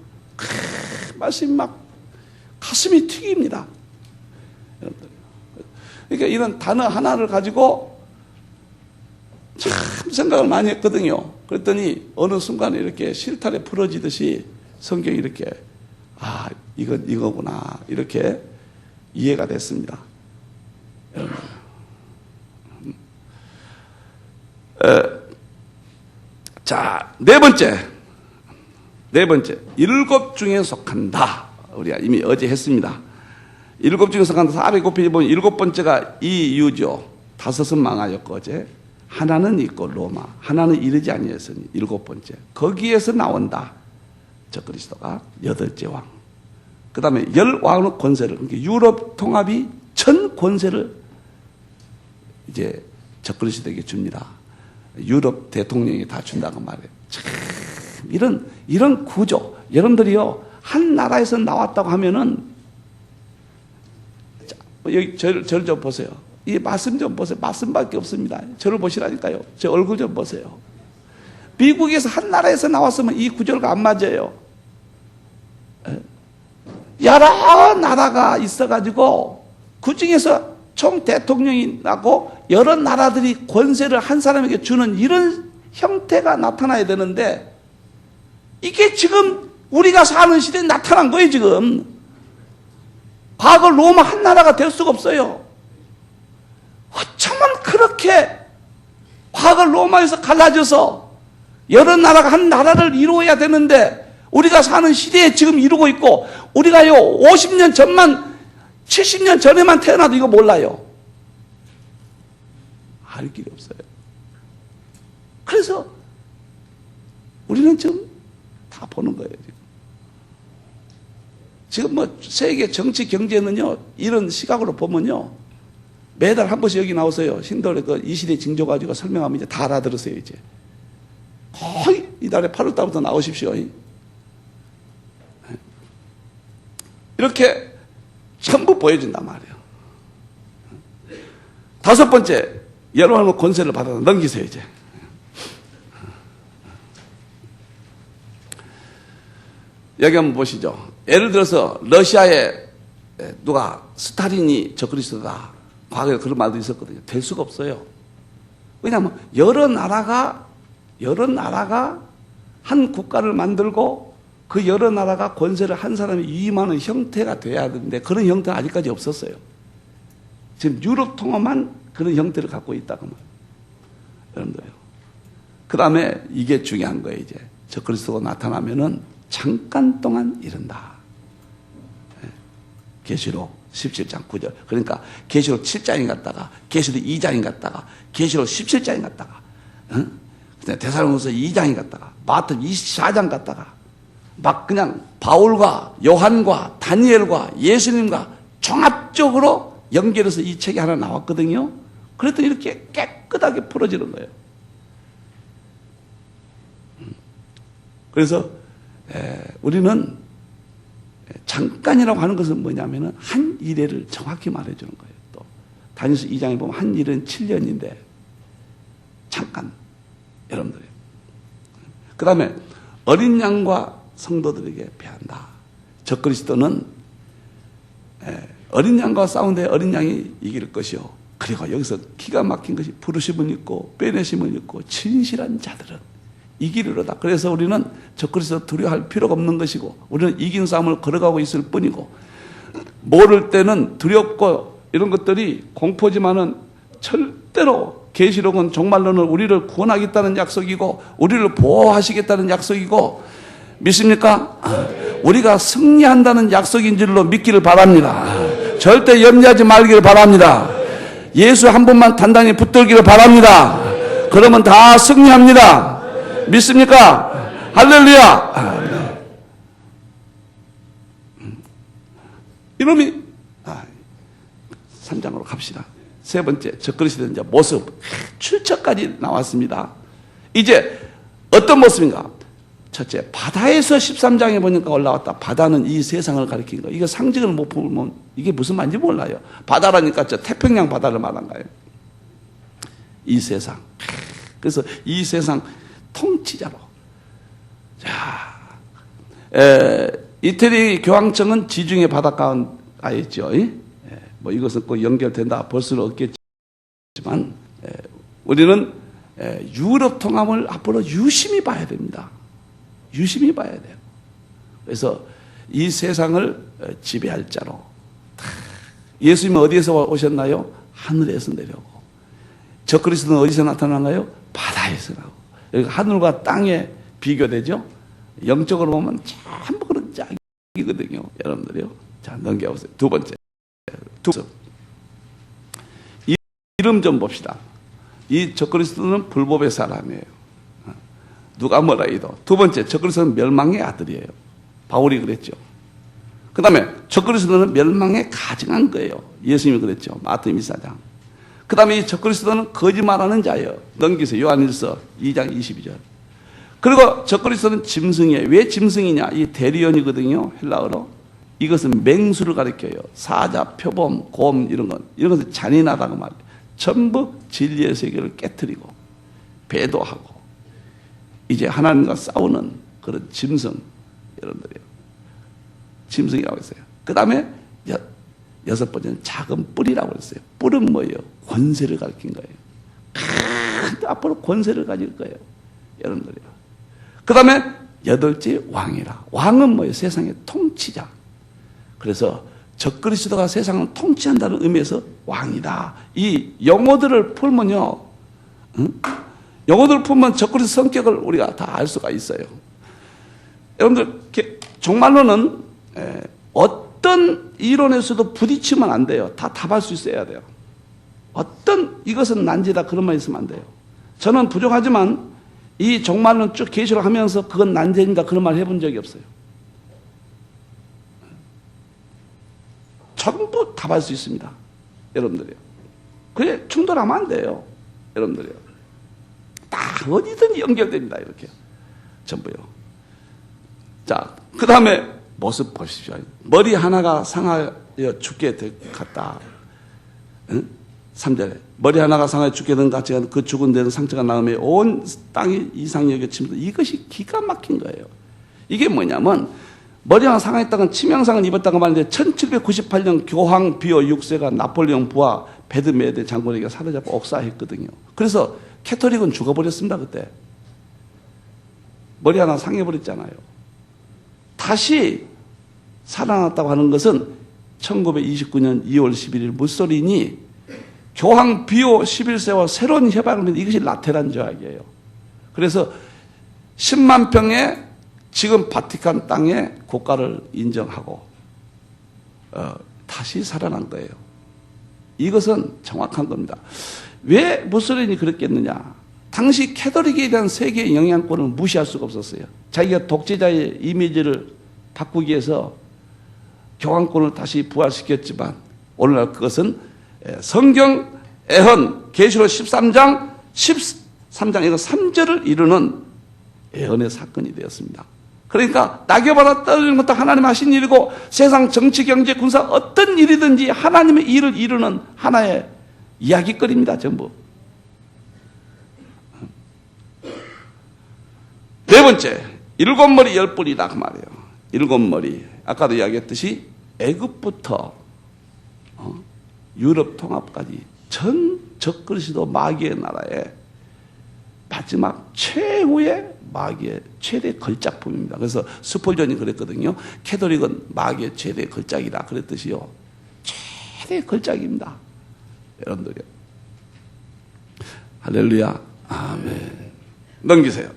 말씀이 막, 가슴이 튀깁니다. 그러니까 이런 단어 하나를 가지고 참 생각을 많이 했거든요. 그랬더니 어느 순간에 이렇게 실타래 풀어지듯이 성경이 이렇게, 아, 이건 이거구나. 이렇게 이해가 됐습니다. 자, 네 번째, 일곱 중에 속한다. 우리가 이미 어제 했습니다. 일곱 중에 속한다. 400페이지 보면 일곱 번째가 이유죠. 다섯은 망하였고 어제. 하나는 있고 로마. 하나는 이르지 아니했으니 일곱 번째. 거기에서 나온다. 적그리스도가 여덟째 왕. 그 다음에 열 왕의 권세를, 그러니까 유럽 통합이 전 권세를 이제 적그리스도에게 줍니다. 유럽 대통령이 다 준다고 말해요. 참, 이런 구조. 여러분들이요, 한 나라에서 나왔다고 하면은, 자, 여기 저를 좀 보세요. 이 말씀 좀 보세요. 말씀밖에 없습니다. 저를 보시라니까요. 제 얼굴 좀 보세요. 미국에서 한 나라에서 나왔으면 이 구조가 안 맞아요. 여러 나라가 있어가지고, 그 중에서 총 대통령이 나고 여러 나라들이 권세를 한 사람에게 주는 이런 형태가 나타나야 되는데 이게 지금 우리가 사는 시대에 나타난 거예요. 지금 과거 로마 한 나라가 될 수가 없어요. 어쩌면 그렇게 과거 로마에서 갈라져서 여러 나라가 한 나라를 이루어야 되는데 우리가 사는 시대에 지금 이루고 있고 우리가요 50년 전만 70년 전에만 태어나도 이거 몰라요. 알 길이 없어요. 그래서 우리는 지금 다 보는 거예요. 지금 뭐 세계 정치 경제는요 이런 시각으로 보면요 매달 한 번씩 여기 나오세요. 신도의 그 이 시대 징조 가지고 설명하면 이제 다 알아들으세요. 이제 거의 이달에 8월 달부터 나오십시오. 이렇게 전부 보여준단 말이에요. 다섯 번째, 여러분의 권세를 받아 넘기세요, 이제. 여기 한번 보시죠. 예를 들어서, 러시아에 누가, 스탈린이 적그리스도다. 과거에 그런 말도 있었거든요. 될 수가 없어요. 왜냐하면, 여러 나라가 한 국가를 만들고, 그 여러 나라가 권세를 한 사람이 위임하는 형태가 돼야 되는데 그런 형태가 아직까지 없었어요. 지금 유럽 통합만 그런 형태를 갖고 있다고 말해요. 여러분들요. 그 다음에 이게 중요한 거예요. 이제 적그리스도가 나타나면은 잠깐 동안 이른다. 계시록 17장 9절. 그러니까 계시록 7장이 갔다가 계시록 2장이 갔다가 계시록 17장이 갔다가 데살로니가서 2장이 갔다가 마태 24장 갔다가 막 그냥 바울과 요한과 다니엘과 예수님과 종합적으로 연결해서 이 책이 하나 나왔거든요. 그랬더니 이렇게 깨끗하게 풀어지는 거예요. 그래서 우리는 잠깐이라고 하는 것은 뭐냐면은 한 일회를 정확히 말해주는 거예요. 또 다니엘서 2장에 보면 한 일은 7년인데 잠깐 여러분들이. 그 다음에 어린 양과 성도들에게 배한다. 적그리스도는 어린 양과 싸운데 어린 양이 이길 것이요. 그리고 여기서 기가 막힌 것이 부르심은 있고 빼내심은 있고 진실한 자들은 이기리로다. 그래서 우리는 적그리스도 두려워할 필요가 없는 것이고 우리는 이긴 싸움을 걸어가고 있을 뿐이고 모를 때는 두렵고 이런 것들이 공포지만은 절대로 계시록은 정말로는 우리를 구원하겠다는 약속이고 우리를 보호하시겠다는 약속이고 믿습니까? 우리가 승리한다는 약속인 줄로 믿기를 바랍니다. 절대 염려하지 말기를 바랍니다. 예수 한 분만 단단히 붙들기를 바랍니다. 그러면 다 승리합니다. 믿습니까? 할렐루야. 이놈이 3장으로 갑시다. 세 번째, 적그리스도의 이제 모습, 출처까지 나왔습니다. 이제 어떤 모습인가? 첫째, 바다에서 13장에 보니까 올라왔다. 바다는 이 세상을 가리킨 거. 이거 상징을 못 보면 이게 무슨 말인지 몰라요. 바다라니까 저 태평양 바다를 말한 거예요. 이 세상. 그래서 이 세상 통치자로. 자, 이태리 교황청은 지중해 바닷가에 있죠. 뭐 이것은 꼭 연결된다 볼 수는 없겠지만, 우리는 유럽 통합을 앞으로 유심히 봐야 됩니다. 유심히 봐야 돼요. 그래서 이 세상을 지배할 자로. 예수님은 어디에서 오셨나요? 하늘에서 내려오고. 저 그리스도는 어디서 나타나나요? 바다에서 나오고. 여기 하늘과 땅에 비교되죠? 영적으로 보면 전부 그런 짝이거든요. 여러분들이요. 자, 넘겨보세요. 두 번째. 이름 좀 봅시다. 이 적그리스도는 불법의 사람이에요. 누가 뭐라 해도. 두 번째, 적그리스도는 멸망의 아들이에요. 바울이 그랬죠. 그 다음에 적그리스도는 멸망에 가증한 거예요. 예수님이 그랬죠. 마태복음 24장. 그 다음에 이 적그리스도는 거짓말하는 자예요. 넘기세요. 요한일서 2장 22절. 그리고 적그리스도는 짐승이에요. 왜 짐승이냐? 이 대리온이거든요. 헬라어로. 이것은 맹수를 가리켜요. 사자, 표범, 곰 이런 것. 이런 것은 잔인하다고 말해요. 전부 진리의 세계를 깨트리고 배도하고 이제 하나님과 싸우는 그런 짐승 여러분들이요. 짐승이라고 했어요. 그 다음에 여섯 번째는 작은 뿔이라고 했어요. 뿔은 뭐예요? 권세를 가리킨 거예요. 앞으로 권세를 가질 거예요. 여러분들이요. 그 다음에 여덟째 왕이라. 왕은 뭐예요? 세상의 통치자. 그래서 적그리스도가 세상을 통치한다는 의미에서 왕이다. 이 용어들을 풀면요. 용어들을 풀면 적그리스도 성격을 우리가 다 알 수가 있어요. 여러분들 정말로는 어떤 이론에서도 부딪히면 안 돼요. 다 답할 수 있어야 돼요. 어떤 이것은 난제다 그런 말 있으면 안 돼요. 저는 부족하지만 이 종말론 쭉 계시를 하면서 그건 난제입니다 그런 말 해본 적이 없어요. 전부 답할 수 있습니다. 여러분들이요. 그게 충돌하면 안 돼요. 여러분들이요. 다 어디든 연결됩니다. 이렇게. 전부요. 자, 그 다음에 모습 보십시오. 머리 하나가 상하여 죽게 갔다. 응? 3절에. 머리 하나가 상하여 죽게 된 같이 그 죽은 데는 상처가 나음에 온 땅이 이상히 여겨집니다. 이것이 기가 막힌 거예요. 이게 뭐냐면, 머리 하나 상했다간 치명상을 입었다고 말하는데 1798년 교황 비오 6세가 나폴레옹 부하 베드메데 장군에게 사로잡아 옥사했거든요. 그래서 캐토릭은 죽어버렸습니다. 그때. 머리 하나 상해버렸잖아요. 다시 살아났다고 하는 것은 1929년 2월 11일 무솔리니 교황 비오 11세와 새로운 협약을 맺는 이것이 라테란 조약이에요. 그래서 10만 평의 지금 바티칸 땅에 국가를 인정하고 다시 살아난 거예요. 이것은 정확한 겁니다. 왜 무솔리니 그랬겠느냐? 당시 캐톨릭에 대한 세계의 영향권을 무시할 수가 없었어요. 자기가 독재자의 이미지를 바꾸기 위해서 교황권을 다시 부활시켰지만 오늘날 그것은 성경 애헌 계시록 13장 13장 이거 3절을 이루는 애헌의 사건이 되었습니다. 그러니까 낙엽 하나 떨어지는 것도 하나님 하신 일이고 세상 정치 경제 군사 어떤 일이든지 하나님의 일을 이루는 하나의 이야기거리입니다. 전부. 네 번째, 일곱 머리 열 뿔이다 그 말이에요. 일곱 머리. 아까도 이야기했듯이 애굽부터 유럽 통합까지 전 적그리스도 마귀의 나라에 마지막 최후의 마귀의 최대 걸작품입니다. 그래서 스폴전이 그랬거든요. 캐톨릭은 마귀의 최대 걸작이다 그랬듯이요. 최대 걸작입니다. 여러분들이요. 할렐루야. 아멘. 넘기세요.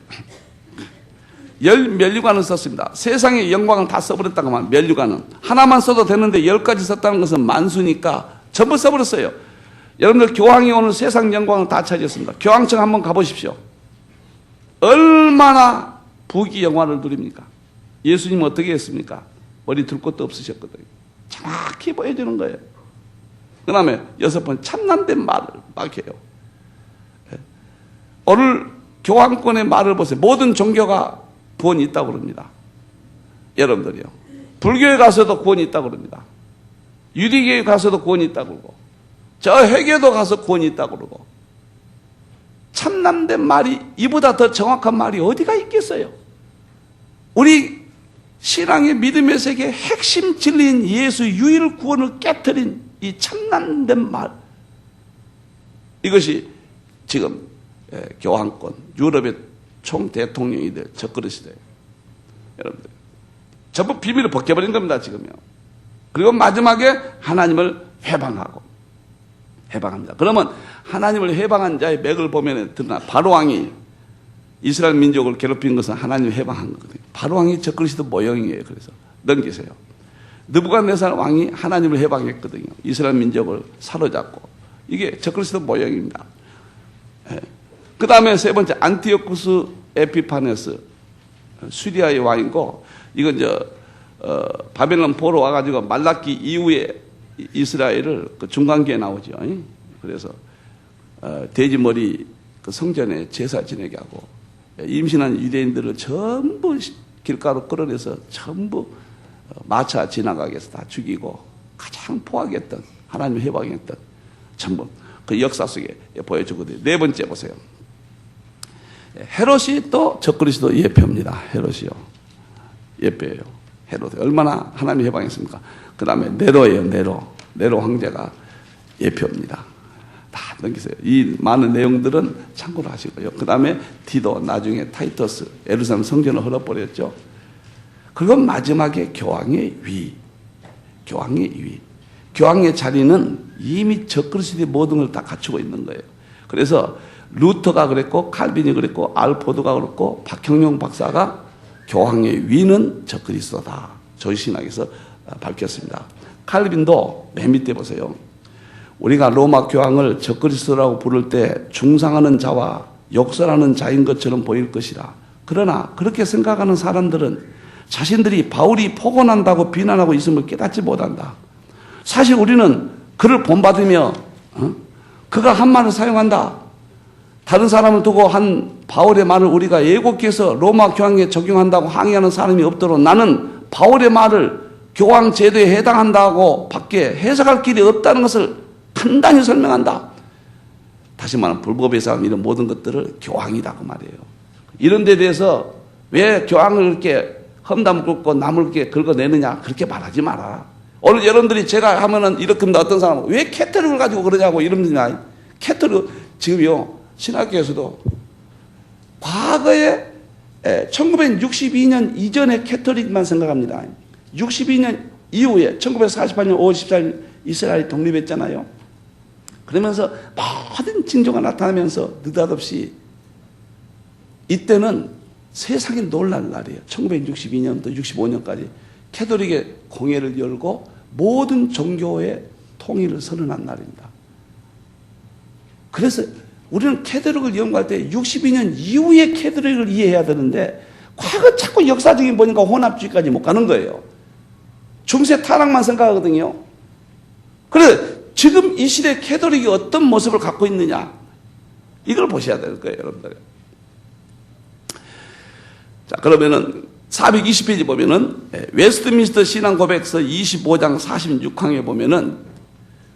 열 면류관을 썼습니다. 세상의 영광을 다 써버렸다고 하면 면류관은 하나만 써도 되는데 10가지 썼다는 것은 만수니까 전부 써버렸어요. 여러분들 교황이 오늘 세상 영광을 다 차지했습니다. 교황청 한번 가보십시오. 얼마나 부귀 영화를 누립니까? 예수님은 어떻게 했습니까? 머리 둘 것도 없으셨거든요. 정확히 보여주는 거예요. 그 다음에 여섯 번 참남된 말을 막 해요. 오늘 교황권의 말을 보세요. 모든 종교가 구원이 있다고 그럽니다. 여러분들이요. 불교에 가서도 구원이 있다고 그럽니다. 유대교에 가서도 구원이 있다고 그러고, 저 회교도 가서 구원이 있다고 그러고, 참남된 말이 이보다 더 정확한 말이 어디가 있겠어요? 우리 신앙의 믿음의 세계의 핵심 진리인 예수 유일 구원을 깨트린 이 참남된 말, 이것이 지금 교황권, 유럽의 총 대통령이 될 적그릇이 돼요. 여러분들, 전부 비밀을 벗겨버린 겁니다, 지금요. 그리고 마지막에 하나님을 해방합니다. 그러면 하나님을 해방한 자의 맥을 보면 드러나. 바로왕이 이스라엘 민족을 괴롭힌 것은 하나님을 해방한 거거든요. 바로왕이 적그리스도 모형이에요. 그래서 넘기세요. 느부갓네살 왕이 하나님을 해방했거든요. 이스라엘 민족을 사로잡고. 이게 적그리스도 모형입니다. 그 다음에 세 번째 안티오쿠스 에피파네스, 시리아의 왕이고, 이건 바벨론 보러 와가지고 말라기 이후에 이스라엘을 그 중간기에 나오죠. 그래서 돼지머리 그 성전에 제사 지내게 하고, 임신한 유대인들을 전부 길가로 끌어내서 전부 마차 지나가게 해서 다 죽이고, 가장 포악했던, 하나님을 해방했던 전부 그 역사 속에 보여주거든요. 네 번째 보세요. 헤롯이 또 적그리스도 예표입니다. 헤롯이요. 예표예요. 헤롯. 얼마나 하나님이 해방했습니까? 그 다음에 네로예요. 네로 황제가 예표입니다. 다 넘기세요. 이 많은 내용들은 참고로 하시고요. 그 다음에 디도, 나중에 타이터스, 예루살렘 성전을 헐어버렸죠. 그리고 마지막에 교황의 위. 교황의 자리는 이미 적그리스도의 모든 걸 다 갖추고 있는 거예요. 그래서 루터가 그랬고, 칼빈이 그랬고, 알포드가 그랬고, 박형룡 박사가 교황의 위는 적그리스도다. 조신학에서 밝혔습니다. 칼빈도 맨 밑에 보세요. 우리가 로마 교황을 적그리스도라고 부를 때 중상하는 자와 욕설하는 자인 것처럼 보일 것이라. 그러나 그렇게 생각하는 사람들은 자신들이 바울이 포곤한다고 비난하고 있음을 깨닫지 못한다. 사실 우리는 그를 본받으며 그가 한 말을 사용한다. 다른 사람을 두고 한 바울의 말을 우리가 예고해서 로마 교황에 적용한다고 항의하는 사람이 없도록 나는 바울의 말을 교황 제도에 해당한다고 밖에 해석할 길이 없다는 것을 간단히 설명한다. 다시 말하면 불법에서 하는 이런 모든 것들을 교황이다 그 말이에요. 이런 데 대해서 왜 교황을 이렇게 험담을 긁고 남을 이렇게 긁어내느냐 그렇게 말하지 마라. 오늘 여러분들이 제가 하면은 이렇게 합니다. 어떤 사람은 왜 캐톨릭을 가지고 그러냐고 이러느냐. 캐톨릭 지금요 신학교에서도 과거에 1962년 이전의 캐톨릭만 생각합니다. 62년 이후에 1948년 5월 14일 이스라엘이 독립했잖아요. 그러면서 모든 징조가 나타나면서 느닷없이 이때는 세상이 놀랄 날이에요. 1962년부터 65년까지 캐톨릭의 공회를 열고 모든 종교의 통일을 선언한 날입니다. 그래서 우리는 캐톨릭을 연구할 때 62년 이후의 캐톨릭을 이해해야 되는데 과거 자꾸 역사적인 보니까 혼합주의까지 못 가는 거예요. 중세 타락만 생각하거든요. 그래서 지금 이 시대 캐톨릭이 어떤 모습을 갖고 있느냐 이걸 보셔야 될 거예요, 여러분들. 자, 그러면은 420페이지 보면은 웨스트민스터 신앙 고백서 25장 46항에 보면은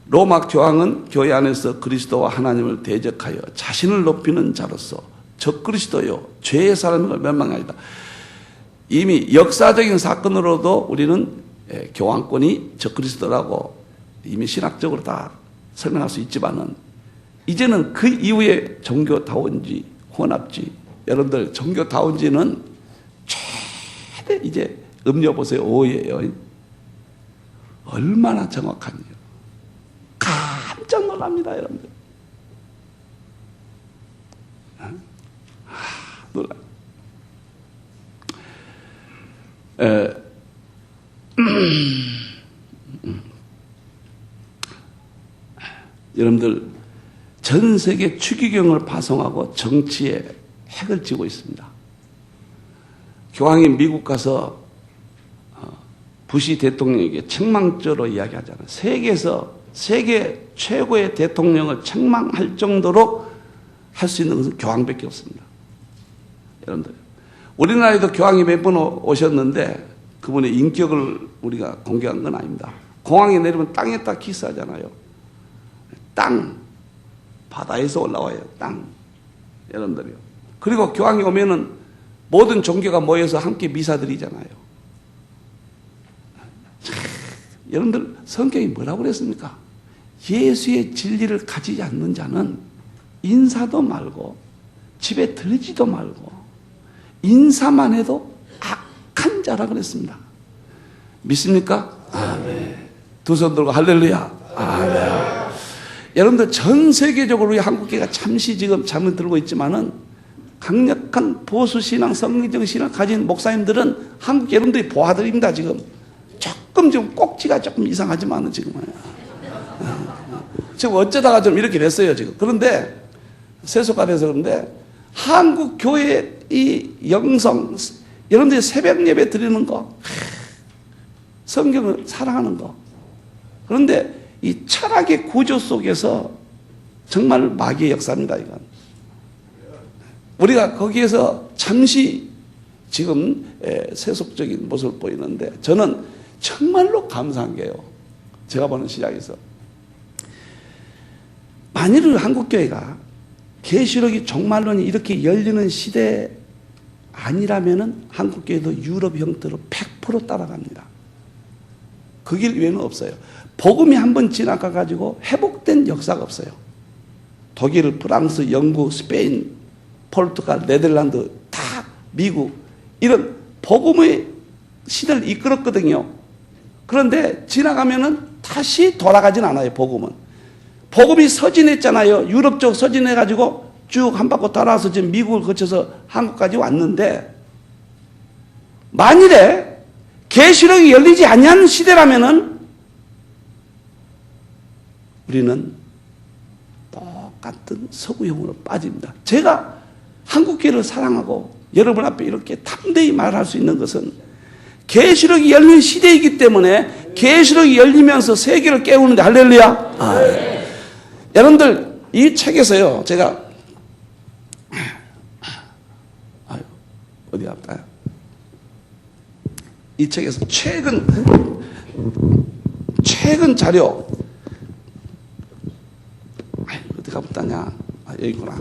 로마 교황은 교회 안에서 그리스도와 하나님을 대적하여 자신을 높이는 자로서 적그리스도요 죄의 사람을 멸망하리다. 이미 역사적인 사건으로도 우리는 교황권이 적그리스도라고 이미 신학적으로 다 설명할 수 있지만은 이제는 그 이후에 종교다운지 혼합지, 여러분들 종교다운지는 최대 이제 음료 보세요. 오예요. 얼마나 정확한지 깜짝 놀랍니다, 여러분들. 놀라. 여러분들 전 세계 추기경을 파송하고 정치에 핵을 쥐고 있습니다. 교황이 미국 가서 부시 대통령에게 책망조로 이야기하잖아요. 세계 최고의 대통령을 책망할 정도로 할 수 있는 것은 교황밖에 없습니다. 여러분들 우리나라에도 교황이 몇 번 오셨는데 그분의 인격을 우리가 공개한 건 아닙니다. 공항에 내리면 땅에다 키스하잖아요. 땅, 바다에서 올라와요. 땅, 여러분들이요. 그리고 교황이 오면은 모든 종교가 모여서 함께 미사 드리잖아요. 여러분들 성경이 뭐라고 그랬습니까? 예수의 진리를 가지지 않는 자는 인사도 말고 집에 들지도 말고 인사만 해도 악한 자라 그랬습니다. 믿습니까? 아멘. 두 손 들고 할렐루야. 아멘. 여러분들 전 세계적으로 우리 한국교회가 잠시 지금 잠을 들고 있지만은 강력한 보수신앙, 성리적 신앙을 가진 목사님들은 한국 여러분들이 보아드립니다. 지금 지금 꼭지가 조금 이상하지만은 지금은 지금 어쩌다가 좀 이렇게 됐어요 지금. 그런데 세속화돼서 그런데 한국 교회의 이 영성, 여러분들이 새벽 예배 드리는 거, 성경을 사랑하는 거. 그런데 이 철학의 구조 속에서 정말 마귀의 역사입니다, 이건. 우리가 거기에서 잠시 지금 세속적인 모습을 보이는데 저는 정말로 감사한 게요. 제가 보는 시장에서. 만일 한국교회가 계시록이 종말론이 이렇게 열리는 시대 아니라면은 한국교회도 유럽 형태로 100% 따라갑니다. 그 길 외에는 없어요. 복음이 한번 지나가가지고 회복된 역사가 없어요. 독일, 프랑스, 영국, 스페인, 포르투갈, 네덜란드, 다 미국 이런 복음의 시대를 이끌었거든요. 그런데 지나가면은 다시 돌아가진 않아요. 복음이 서진했잖아요. 유럽 쪽 서진해가지고 쭉 한 바퀴 따라와서 지금 미국을 거쳐서 한국까지 왔는데 만일에 계시록이 열리지 않는 시대라면은 우리는 똑같은 서구형으로 빠집니다. 제가 한국교회를 사랑하고 여러분 앞에 이렇게 담대히 말할 수 있는 것은 계시록이 열리는 시대이기 때문에 계시록이 열리면서 세계를 깨우는데 할렐루야. 여러분들 이 책에서요 제가 어디 갈까요? 이 책에서 최근 자료 어디 가봤다냐? 여기구나.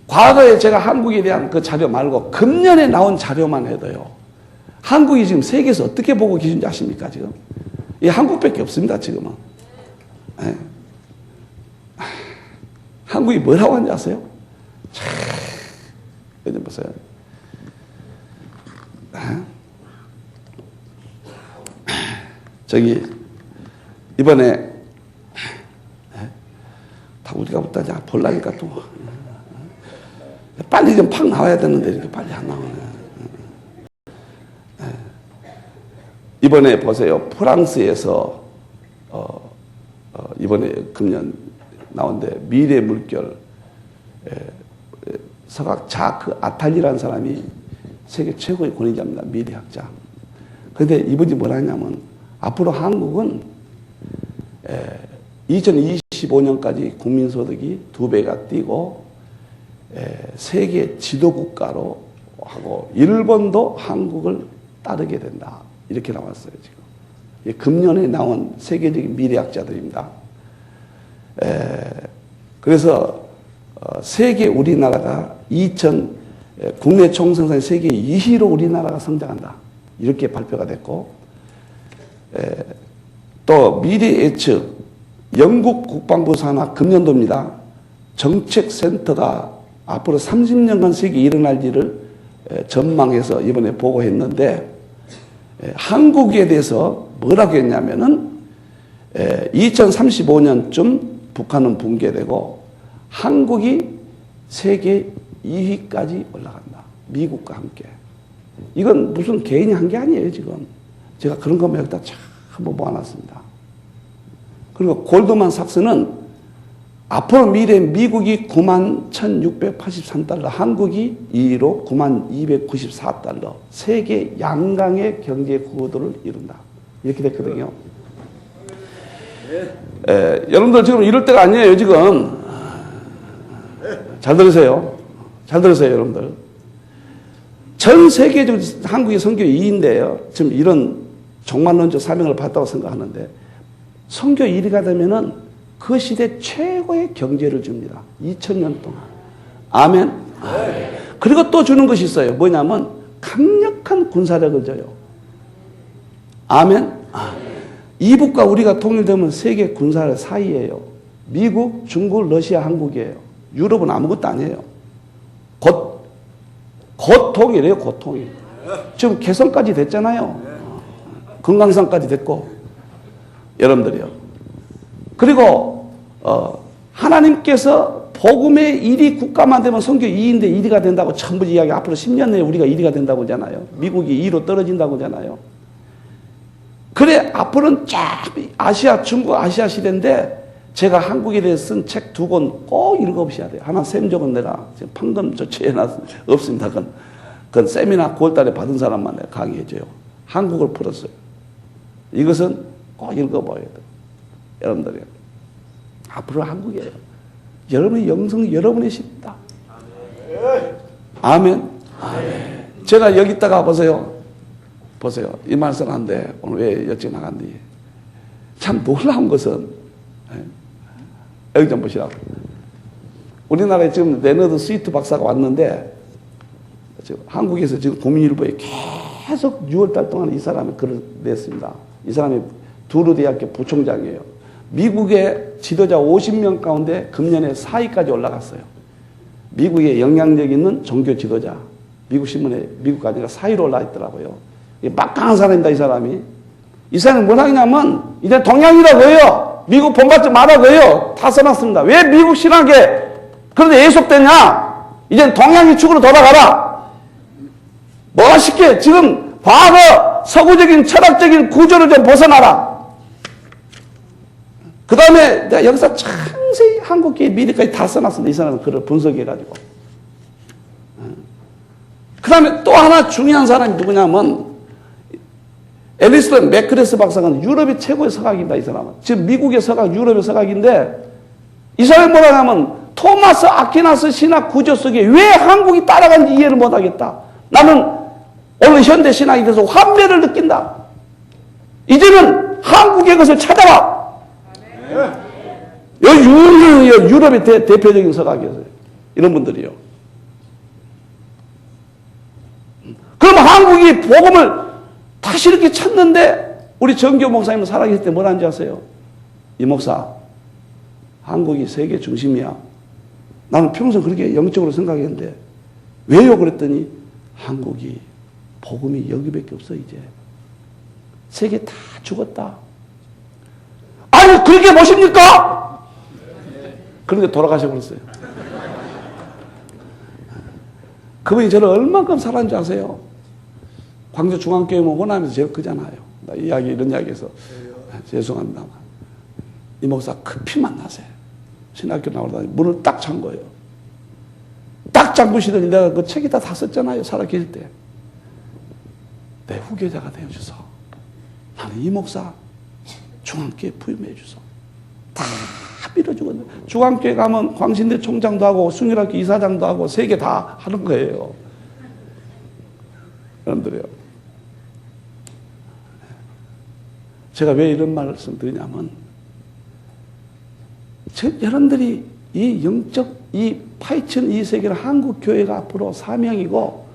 과거에 제가 한국에 대한 그 자료 말고 금년에 나온 자료만 해도요. 한국이 지금 세계에서 어떻게 보고 계신지 아십니까 지금? 이 한국밖에 없습니다 지금은. 네. 한국이 뭐라고 하는지 아세요? 여기 보세요. 저기 이번에 다 우리가 붙다자 볼라니까 또 빨리 좀 팍 나와야 되는데 이렇게 빨리 안 나오네. 이번에 보세요. 프랑스에서 이번에 금년 나온데 미래 물결 서각 자크 아탈리라는 사람이 세계 최고의 권위자입니다. 미래학자. 그런데 이분이 뭐라 했냐면 앞으로 한국은 2025년까지 국민소득이 2배가 뛰고 세계 지도국가로 하고 일본도 한국을 따르게 된다. 이렇게 나왔어요. 지금. 금년에 나온 세계적인 미래학자들입니다. 그래서 세계 우리나라가 국내 총생산 세계 2위로 우리나라가 성장한다. 이렇게 발표가 됐고 또 미래 예측 영국 국방부 산하 금년도입니다. 정책센터가 앞으로 30년간 세계에 일어날 일을 전망해서 이번에 보고했는데 한국에 대해서 뭐라고 했냐면은 2035년쯤 북한은 붕괴되고 한국이 세계 2위까지 올라간다. 미국과 함께. 이건 무슨 개인이 한 게 아니에요 지금. 제가 그런 것만 여기다 쫙 한번 모아놨습니다. 그리고 골드만삭스는 앞으로 미래 미국이 91,683달러, 한국이 2위로 9294달러, 세계 양강의 경제 구도를 이룬다. 이렇게 됐거든요. 여러분들 지금 이럴 때가 아니에요, 지금. 잘 들으세요. 잘 들으세요, 여러분들. 전 세계적으로 한국의 선교 2위인데요. 지금 이런 종말론적 사명을 받았다고 생각하는데, 선교 1위가 되면은 그 시대 최고의 경제를 줍니다. 2000년 동안. 아멘. 그리고 또 주는 것이 있어요. 뭐냐면 강력한 군사력을 줘요. 아멘. 이북과 우리가 통일되면 세계 군사력 사이예요. 미국, 중국, 러시아, 한국이에요. 유럽은 아무것도 아니에요. 곧 통일이에요. 곧 통일. 지금 개성까지 됐잖아요. 금강산까지 됐고, 여러분들이요. 그리고 하나님께서 복음의 1위 국가만 되면 선교 2위인데 1위가 된다고 전부 이야기, 앞으로 10년 내에 우리가 1위가 된다고 하잖아요. 미국이 2위로 떨어진다고 하잖아요. 그래, 앞으로는 쫙 아시아, 중국 아시아 시대인데, 제가 한국에 대해서 쓴 책 2권 꼭 읽어보셔야 돼요. 하나 샘적은 내가 지금 방금 조치해놨 없습니다. 그건 세미나 9월달에 받은 사람만 내가 강의해줘요. 한국을 풀었어요. 이것은 꼭 읽어봐야 돼요. 여러분들이. 앞으로 한국이에요. 여러분의 영성, 여러분의 십니다. 아멘. 제가 여기 있다가 보세요. 이 말씀 한데, 오늘 왜 여쭤 나간디? 참 놀라운 것은, 여기 좀 보시라고. 우리나라에 지금 레너드 스위트 박사가 왔는데, 지금 한국에서 지금 국민일보에 계속 6월달 동안 이 사람이 글을 냈습니다. 이 사람이 두루대학교 부총장이에요. 미국의 지도자 50명 가운데 금년에 4위까지 올라갔어요. 미국에 영향력 있는 종교 지도자. 미국 신문에 미국 아니라 4위로 올라 있더라고요. 막강한 사람입니다, 이 사람이. 이 사람이 뭘 하냐면, 이제 동양이라고 해요. 미국 본받지 말라고 해요. 다 써놨습니다. 왜 미국 신학에 그런데 예속됐냐? 이젠 동양의 축으로 돌아가라. 멋있게 지금 과거 서구적인 철학적인 구조를 좀 벗어나라. 그 다음에 내가 여기서 자세히 한국계 미래까지 다 써놨습니다. 이 사람은 글을 분석해가지고. 그 다음에 또 하나 중요한 사람이 누구냐면, 엘리스벤 맥크레스 박사는 유럽의 최고의 서각입니다. 이 사람은. 지금 미국의 서각, 유럽의 서각인데, 이 사람이 뭐라 하면 토마스 아퀴나스 신학 구조 속에 왜 한국이 따라간지 이해를 못하겠다. 나는 오늘 현대 신학에 대해서 환멸을 느낀다. 이제는 한국의 것을 찾아라. 유럽의 대표적인 서각이었어요. 이런 분들이요. 그럼 한국이 복음을 다시 이렇게 찾는데, 우리 정교 목사님은 살아계실 때 뭐라는지 아세요? 이 목사, 한국이 세계 중심이야. 나는 평소 그렇게 영적으로 생각했는데, 왜요? 그랬더니, 한국이 복음이 여기밖에 없어, 이제. 세계 다 죽었다. 아니, 그렇게 보십니까? 그런데 돌아가셔버렸어요. 그분이 저를 얼만큼 사랑한지 아세요? 광주 중앙교회 호남에서 제일 크잖아요. 나 이런 이야기해서 죄송합니다만. 이 목사 급히 만나세요. 신학교 나오다니 문을 딱 찬 거예요. 딱 잠그시더니 내가 그 책에다 다 썼잖아요. 살아계실 때. 내 후계자가 되어주소. 나는 이 목사 중앙교회 부임해 주소. 다 밀어주거든요. 중앙교회 가면 광신대 총장도 하고 숭일학교 이사장도 하고 세 개 다 하는 거예요. 여러분들이요. 제가 왜 이런 말씀 드리냐면, 여러분들이 이 영적, 이 파헤치는 이 세계는 한국 교회가 앞으로 사명이고,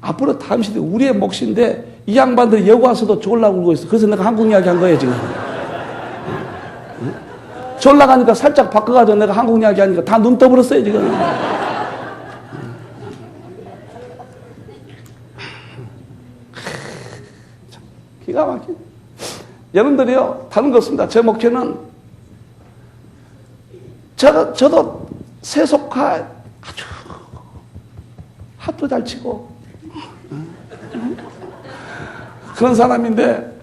앞으로 다음 시대 우리의 몫인데, 이 양반들이 여기 와서도 졸라 울고 있어. 그래서 내가 한국 이야기 한 거예요, 지금. 졸라 가니까 살짝 바꿔가지고 내가 한국 이야기 하니까 다 눈 떠버렸어요, 지금. 기가 막혀. 여러분들이요, 다른 거 없습니다. 제 목표는, 저도 세속화 아주 핫도 잘 치고 그런 사람인데,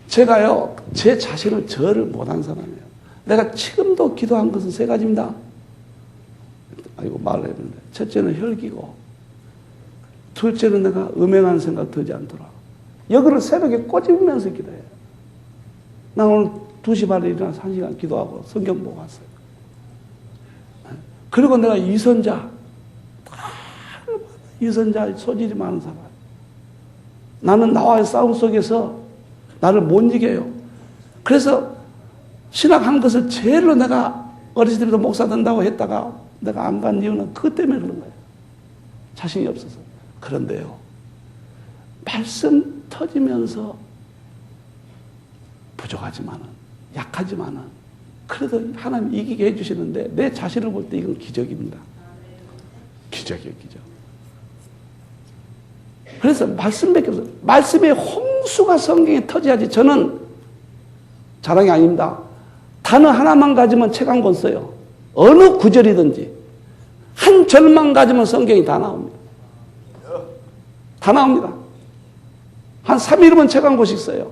제가요, 제 자신을 저를 못한 사람이에요. 내가 지금도 기도한 것은 3가지입니다. 아이고, 말을 했는데. 첫째는 혈기고, 둘째는 내가 음행한 생각 들지 않도록. 여기를 새벽에 꼬집으면서 기도해요. 난 오늘 2시 반에 일어나서 1시간 기도하고 성경 보고 왔어요. 그리고 내가 이선자, 유선자 소질이 많은 사람. 나는 나와의 싸움 속에서 나를 못 이겨요. 그래서 신학한 것을 제일로 내가 어렸을 때부터 목사 된다고 했다가 내가 안 간 이유는 그것 때문에 그런 거예요. 자신이 없어서. 그런데요, 말씀 터지면서 부족하지만은, 약하지만은, 그래도 하나님 이기게 해주시는데 내 자신을 볼 때 이건 기적입니다. 기적이에요, 기적. 그래서 말씀밖에 없어요. 말씀의 홍수가 성경에 터져야지. 저는 자랑이 아닙니다. 단어 하나만 가지면 책 한 권 써요. 어느 구절이든지 한 절만 가지면 성경이 다 나옵니다. 다 나옵니다. 한 3일이면 책 한 권씩 써요.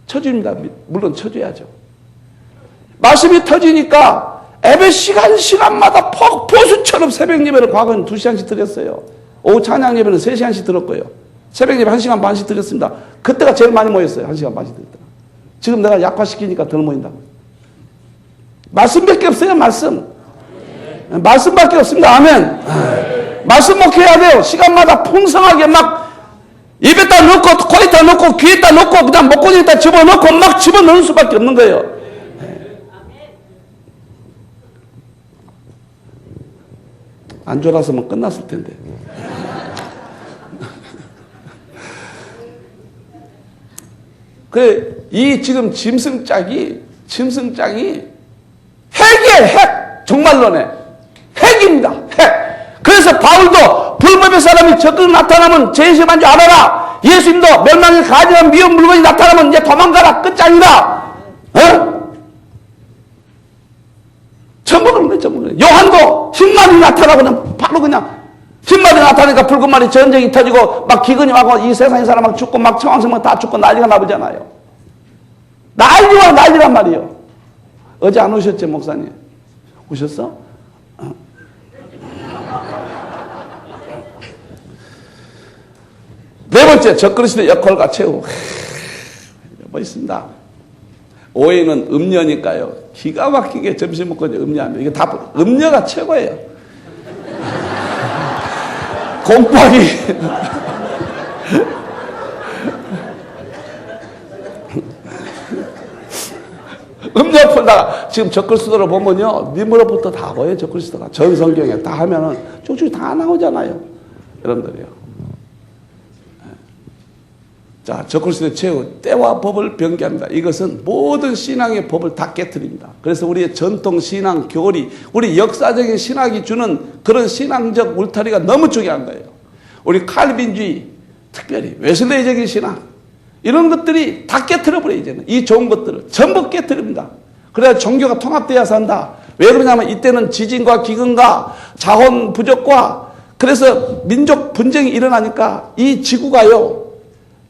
쳐줍니다. 물론 쳐줘야죠. 말씀이 터지니까 예배 시간마다 폭포수처럼 새벽 예배를 과거는 2시간씩 드렸어요. 오후 찬양 예배는 3시간씩 들었고요. 새벽 예배 1시간 반씩 드렸습니다. 그때가 제일 많이 모였어요. 1시간 반씩 드렸다. 지금 내가 약화시키니까 덜 모인다고. 말씀밖에 없어요. 말씀. 말씀밖에 없습니다. 아멘. 말씀 먹혀야 돼요. 시간마다 풍성하게 막 입에다 넣고 코에다 넣고 귀에다 넣고 그냥 목걸이에다 집어넣고 막 집어넣을 수밖에 없는 거예요. 안 졸았으면 끝났을 텐데. 그래, 이 지금 짐승장이 핵이에요, 핵! 정말로네. 핵입니다, 핵! 그래서 바울도 불법의 사람이 적극 나타나면 죄의식한 줄 알아라. 예수님도 멸망에 가증한 미운 물건이 나타나면 이제 도망가라. 끝장이다. 어? 전부 그런 거예요, 전부 그런 거예요. 요한도 흰말이 나타나고 그냥 바로 그냥 흰말이 나타나니까 붉은 말이 전쟁이 터지고 막 기근이 와고 이 세상의 사람 막 죽고 막 청황생만 다 죽고 난리가 나보잖아요. 난리란 말이에요. 어제 안 오셨죠, 목사님? 오셨어? 네 번째, 적그리스도의 역할과 최후. 멋있습니다. 오해는 음녀니까요. 기가 막히게 점심 먹고 음녀합니다. 이게 다 음녀가 최고예요. 공부하기. 음녀 풀다가 지금 적그리스도를 보면요, 니무로부터 다 보여요. 적그리스도가 전 성경에 다 하면은 쭉쭉 다 나오잖아요, 여러분들이요. 자, 적그리스도의 최후, 때와 법을 변개합니다. 이것은 모든 신앙의 법을 다 깨트립니다. 그래서 우리의 전통 신앙 교리, 우리 역사적인 신학이 주는 그런 신앙적 울타리가 너무 중요한 거예요. 우리 칼빈주의, 특별히 웨슬레이적인 신앙, 이런 것들이 다 깨트려버려요. 이제는 이 좋은 것들을 전부 깨트립니다. 그래야 종교가 통합돼야 산다. 왜 그러냐면 이때는 지진과 기근과 자원 부족과 그래서 민족 분쟁이 일어나니까 이 지구가요,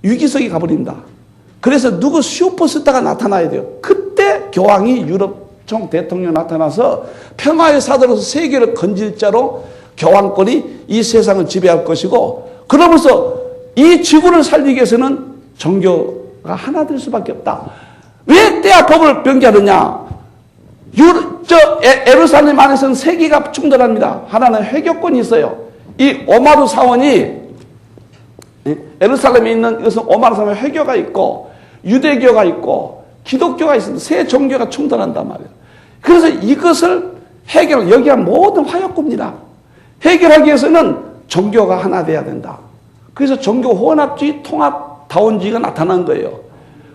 위기석이 가버립니다. 그래서 누구 슈퍼스타가 나타나야 돼요. 그때 교황이 유럽 총 대통령 나타나서 평화의 사도로서 세계를 건질 자로 교황권이 이 세상을 지배할 것이고, 그러면서 이 지구를 살리기 위해서는 종교가 하나 될 수밖에 없다. 왜 때와 법을 변개하느냐? 예루살렘 안에서는 세 개가 충돌합니다. 하나는 회교권이 있어요. 이 오마르 사원이 예루살렘에 있는 이것은 오마르 사원의 회교가 있고 유대교가 있고 기독교가 있습니다. 세 종교가 충돌한단 말이에요. 그래서 이것을 여기가 모든 화약고입니다. 해결하기 위해서는 종교가 하나 돼야 된다. 그래서 종교 혼합주의, 통합, 다원주의가 나타난 거예요.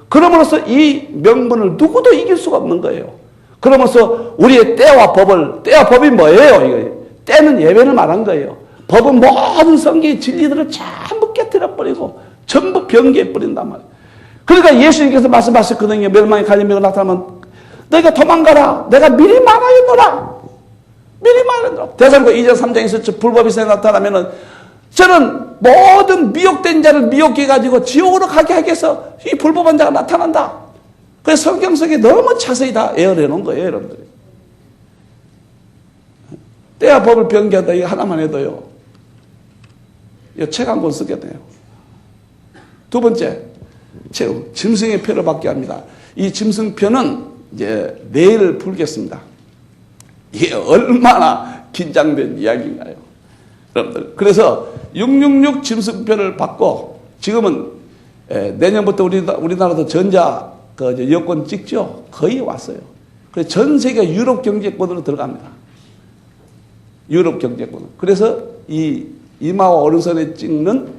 그러므로서 이 명분을 누구도 이길 수가 없는 거예요. 그러면서 우리의 때와 법이 뭐예요? 이거 때는 예배를 말한 거예요. 법은 모든 성경의 진리들을 전부 깨뜨려버리고 전부 변개해버린단 말이에요. 그러니까 예수님께서 말씀하셨거든요. 멸망의 갈림병이 나타나면 너희가 도망가라. 내가 미리 말하였노라. 미리 말하였노라. 대사로가 2장 3장에서 불법이 나타나면은 저는 모든 미혹된 자를 미혹해가지고 지옥으로 가게 하기 위해서 이 불법한 자가 나타난다. 그래서 성경 속에 너무 자세히 다 예언해 놓은 거예요, 여러분들이. 때와 법을 변개한다. 이거 하나만 해도요, 이 책 한 권 쓰게 돼요. 두 번째, 짐승의 표를 받게 합니다. 이 짐승표는 이제 내일 풀겠습니다. 이게 얼마나 긴장된 이야기인가요? 여러분들. 그래서 666 짐승표를 받고 지금은 내년부터 우리나라도 전자 여권 찍죠. 거의 왔어요. 그래서 전 세계 유럽 경제권으로 들어갑니다. 유럽 경제권. 그래서 이 이마와 오른손에 찍는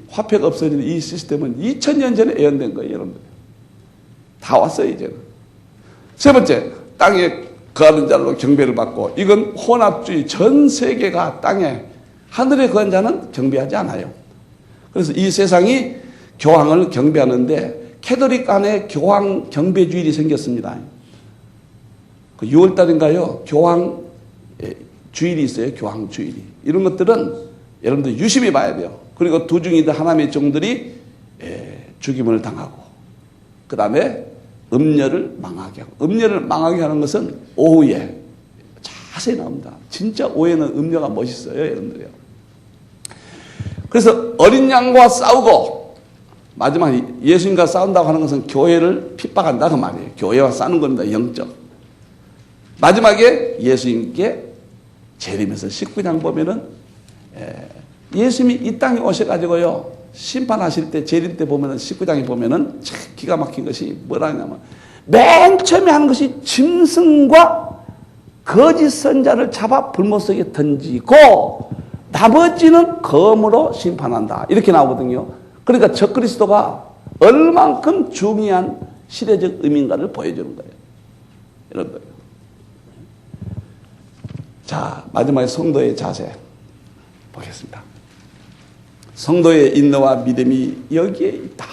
화폐가 없어지는 이 시스템은 2000년 전에 예언된 거예요, 여러분들. 다 왔어요, 이제는. 세 번째, 땅에 거하는 자로 경배를 받고, 이건 혼합주의. 전 세계가 땅에, 하늘에 거한 자는 경배하지 않아요. 그래서 이 세상이 교황을 경배하는데 캐톨릭 안에 교황 경배주일이 생겼습니다. 그 6월달인가요? 교황 주일이 있어요. 교황 주일이. 이런 것들은 여러분들 유심히 봐야 돼요. 그리고 도중이들 하나님의 종들이 죽임을 당하고, 그 다음에 음녀를 망하게 하고, 음녀를 망하게 하는 것은 오후에 자세히 나옵니다. 진짜 오후에는 음녀가 멋있어요, 여러분들이요. 그래서 어린 양과 싸우고, 마지막에 예수님과 싸운다고 하는 것은 교회를 핍박한다 그 말이에요. 교회와 싸우는 겁니다. 영적. 마지막에 예수님께 재림해서 19장 보면은 예수님이 이 땅에 오셔가지고요 심판하실 때 재림 때 보면은 19장에 보면은 참 기가 막힌 것이 뭐라냐면 맨 처음에 하는 것이 짐승과 거짓 선자를 잡아 불못 속에 던지고 나머지는 검으로 심판한다 이렇게 나오거든요. 그러니까 적그리스도가 얼만큼 중요한 시대적 의미인가를 보여주는 거예요. 여러분들. 자, 마지막에 성도의 자세 보겠습니다. 성도의 인내와 믿음이 여기에 있다.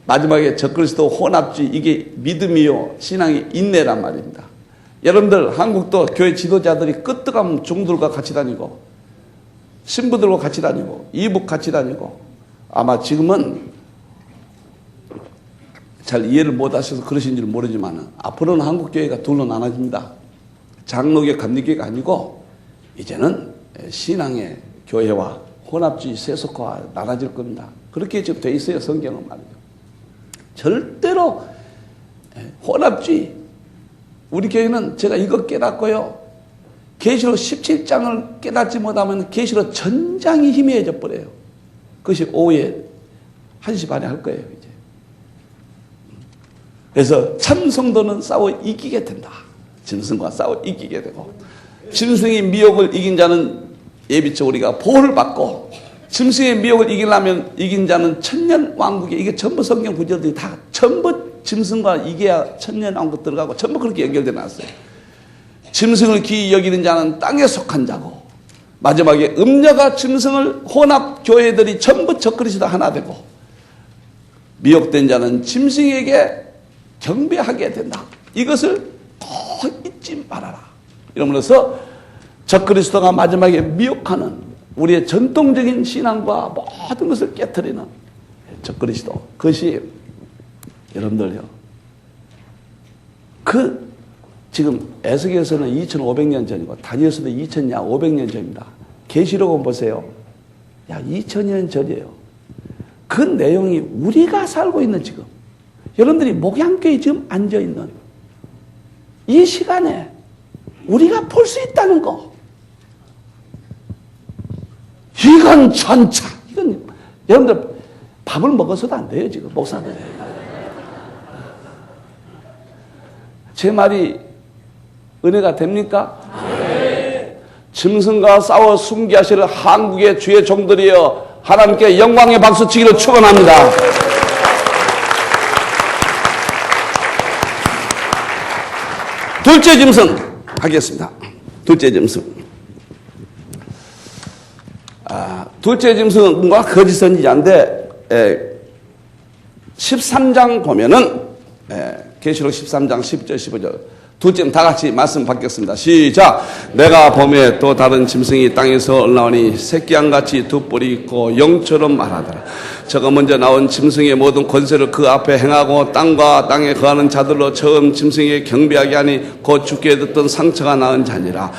마지막에 적그리스도 혼합주의, 이게 믿음이요 신앙의 인내란 말입니다. 여러분들 한국도 교회 지도자들이 끄떡하면 종들과 같이 다니고 신부들과 같이 다니고 이북 같이 다니고, 아마 지금은 잘 이해를 못 하셔서 그러신 줄 모르지만 앞으로는 한국교회가 둘로 나눠집니다. 장로교, 감리교회가 아니고 이제는 신앙의 교회와 혼합주의 세속화가 나눠질 겁니다. 그렇게 지금 돼 있어요, 성경은 말이죠. 절대로 혼합주의. 우리 교회는 제가 이거 깨닫고요. 계시록 17장을 깨닫지 못하면 계시록 전장이 희미해져 버려요. 그것이 오후에 1시 반에 할 거예요, 이제. 그래서 참 성도는 싸워 이기게 된다. 짐승과 싸워 이기게 되고, 짐승의 미혹을 이긴 자는 예비처 우리가 보호를 받고, 짐승의 미혹을 이긴 자는 천년 왕국에, 이게 전부 성경 구절들이 다 전부 짐승과 이겨야 천년 왕국 들어가고 전부 그렇게 연결되어 놨어요. 짐승을 기이 여기는 자는 땅에 속한 자고, 마지막에 음녀가 짐승을 혼합 교회들이 전부 적그리스도 하나 되고, 미혹된 자는 짐승에게 경배하게 된다. 이것을 더 잊지 말아라. 이러면서 적그리스도가 마지막에 미혹하는 우리의 전통적인 신앙과 모든 것을 깨트리는 적그리스도, 그것이 여러분들요, 지금 에스겔서는 2500년 전이고 다니엘서는 2500년 전입니다. 계시록은 보세요. 2000년 전이에요. 그 내용이 우리가 살고 있는 지금, 여러분들이 목양교에 지금 앉아있는 이 시간에 우리가 볼 수 있다는 거, 이건 전차. 이건 여러분들 밥을 먹어서도 안 돼요, 지금 목사들. 제 말이 은혜가 됩니까? 네. 짐승과 싸워 순기하시는 한국의 주의 종들이여, 하나님께 영광의 박수 치기를 축원합니다. 둘째 짐승 하겠습니다. 둘째 짐승. 둘째 짐승과 거짓 선지자인데, 13장 보면은, 계시록 13장 10절 15절 둘째 다 같이 말씀 받겠습니다. 시작. 내가 봄에 또 다른 짐승이 땅에서 올라오니 새끼양같이 두 뿔이 있고 영처럼 말하더라. 저가 먼저 나온 짐승의 모든 권세를 그 앞에 행하고 땅과 땅에 거하는 자들로 처음 짐승에게 경배하게 하니 곧 죽게 듣던 상처가 나은 자니라.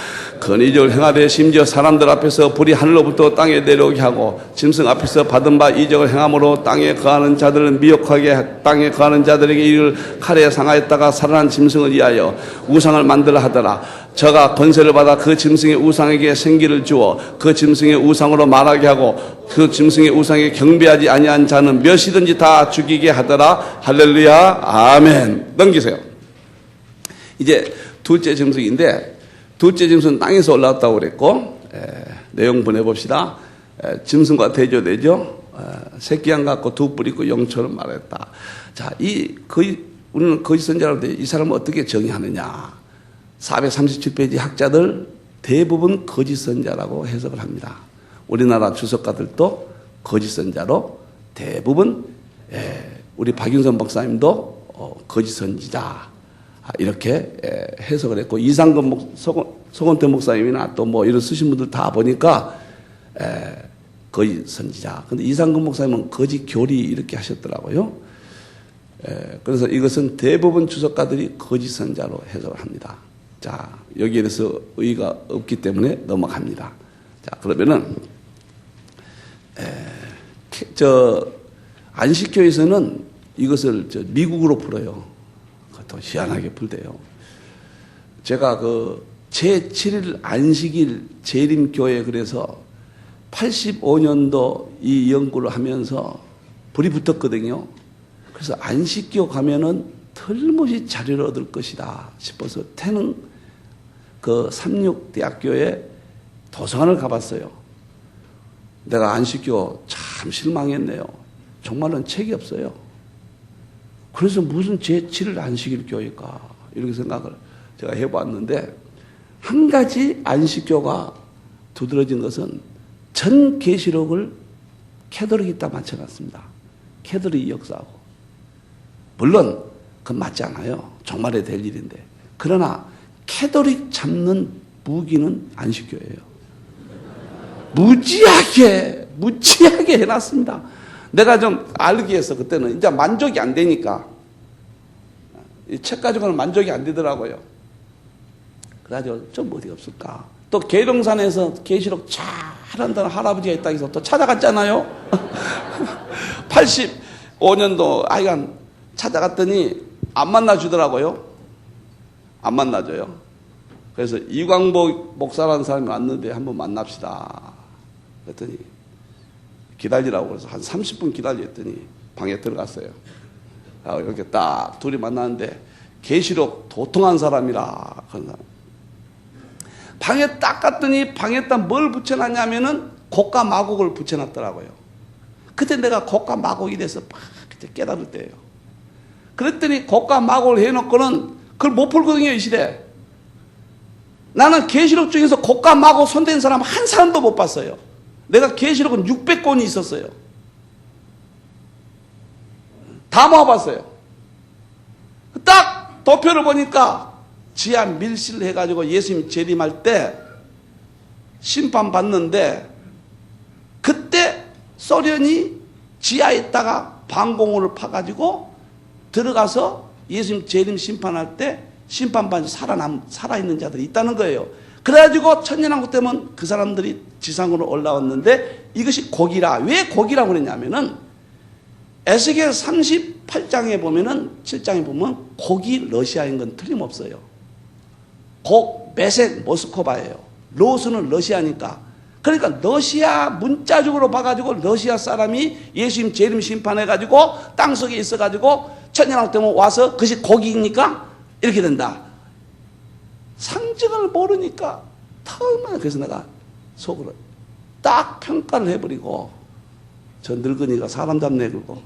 권위적으로 행하되 심지어 사람들 앞에서 불이 하늘로부터 땅에 내려오게 하고 짐승 앞에서 받은 바 이적을 행함으로 땅에 거하는 자들을 미혹하게 땅에 거하는 자들에게 이를 칼에 상하였다가 살아난 짐승을 위하여 우상을 만들어 하더라. 저가 권세를 받아 그 짐승의 우상에게 생기를 주어 그 짐승의 우상으로 말하게 하고 그 짐승의 우상에 경배하지 아니한 자는 몇이든지 다 죽이게 하더라. 할렐루야. 아멘. 넘기세요. 이제 둘째 짐승인데, 둘째 짐승은 땅에서 올라왔다고 그랬고, 내용 보내봅시다. 짐승과 대조되죠. 새끼 양 같고 두 뿔 있고 영처럼 말했다. 자, 우리는 거짓 선자라고 돼. 이 사람을 어떻게 정의하느냐. 437페이지 학자들 대부분 거짓 선자라고 해석을 합니다. 우리나라 주석가들도 거짓 선자로 대부분, 우리 박윤선 목사님도 거짓 선지자 이렇게 해석을 했고, 이상근 소건태 목사님이나 또 뭐 이런 쓰신 분들 다 보니까 거짓 선지자. 근데 이상근 목사님은 거짓 교리 이렇게 하셨더라고요. 그래서 이것은 대부분 주석가들이 거짓 선자로 해석을 합니다. 자, 여기에 대해서 의의가 없기 때문에 넘어갑니다. 자, 그러면은 안식교에서는 이것을 미국으로 풀어요. 더 희한하게 풀대요. 제가 제7일 안식일 재림교회 그래서 85년도 이 연구를 하면서 불이 붙었거든요. 그래서 안식교 가면은 틀림없이 자료를 얻을 것이다 싶어서 태릉 삼육대학교에 도서관을 가봤어요. 내가 안식교 참 실망했네요. 정말은 책이 없어요. 그래서 무슨 제7일 안식일 교회일까 이렇게 생각을 제가 해봤는데, 한 가지 안식교가 두드러진 것은 전 계시록을 캐톨릭에다 맞춰놨습니다. 캐톨릭이 역사하고. 물론 그건 맞지 않아요. 정말에 될 일인데. 그러나 캐톨릭 잡는 무기는 안식교예요. 무지하게 해놨습니다. 내가 좀 알기 위해서 그때는 이제 만족이 안 되니까 이 책 가지고는 만족이 안 되더라고요. 그래가지고 좀 어디 없을까. 또 계룡산에서 계시록 잘한다는 할아버지가 있다 해서 또 찾아갔잖아요. 85년도 하여간 찾아갔더니 안 만나주더라고요. 안 만나줘요. 그래서 이광복 목사라는 사람이 왔는데 한번 만납시다. 그랬더니 기다리라고 그래서 한 30분 기다렸더니 방에 들어갔어요. 이렇게 딱 둘이 만났는데 계시록 도통한 사람이라 그런 사람. 방에 딱 갔더니 방에다 뭘 붙여놨냐면은 곡과 마곡을 붙여놨더라고요. 그때 내가 곡과 마곡이 돼서 막 그때 깨달을 때예요. 그랬더니 곡과 마곡을 해놓고는 그걸 못 풀거든요, 이 시대. 나는 계시록 중에서 곡과 마곡 손댄 사람 한 사람도 못 봤어요. 내가 계시록은 600권이 있었어요. 다 모아봤어요. 딱 도표를 보니까 지하 밀실 해가지고 예수님 재림할 때 심판 받는데, 그때 소련이 지하에 있다가 방공호를 파가지고 들어가서 예수님 재림 심판할 때 심판받아 살아있는 자들이 있다는 거예요. 그래가지고 천년왕국 때면 그 사람들이 지상으로 올라왔는데, 이것이 곡이라. 왜 곡이라고 그랬냐면은 에스겔 38장에 보면은 7장에 보면 곡이 러시아인 건 틀림없어요. 곡, 메섹, 모스코바예요. 로스는 러시아니까. 그러니까 러시아 문자적으로 봐가지고 러시아 사람이 예수님 재림 심판해가지고 땅속에 있어가지고 천년왕국 때면 와서 그것이 곡이니까 이렇게 된다. 상징을 모르니까 처음에 그래서 내가 속으로 딱 평가를 해버리고, 저 늙은이가 사람 잡네 그러고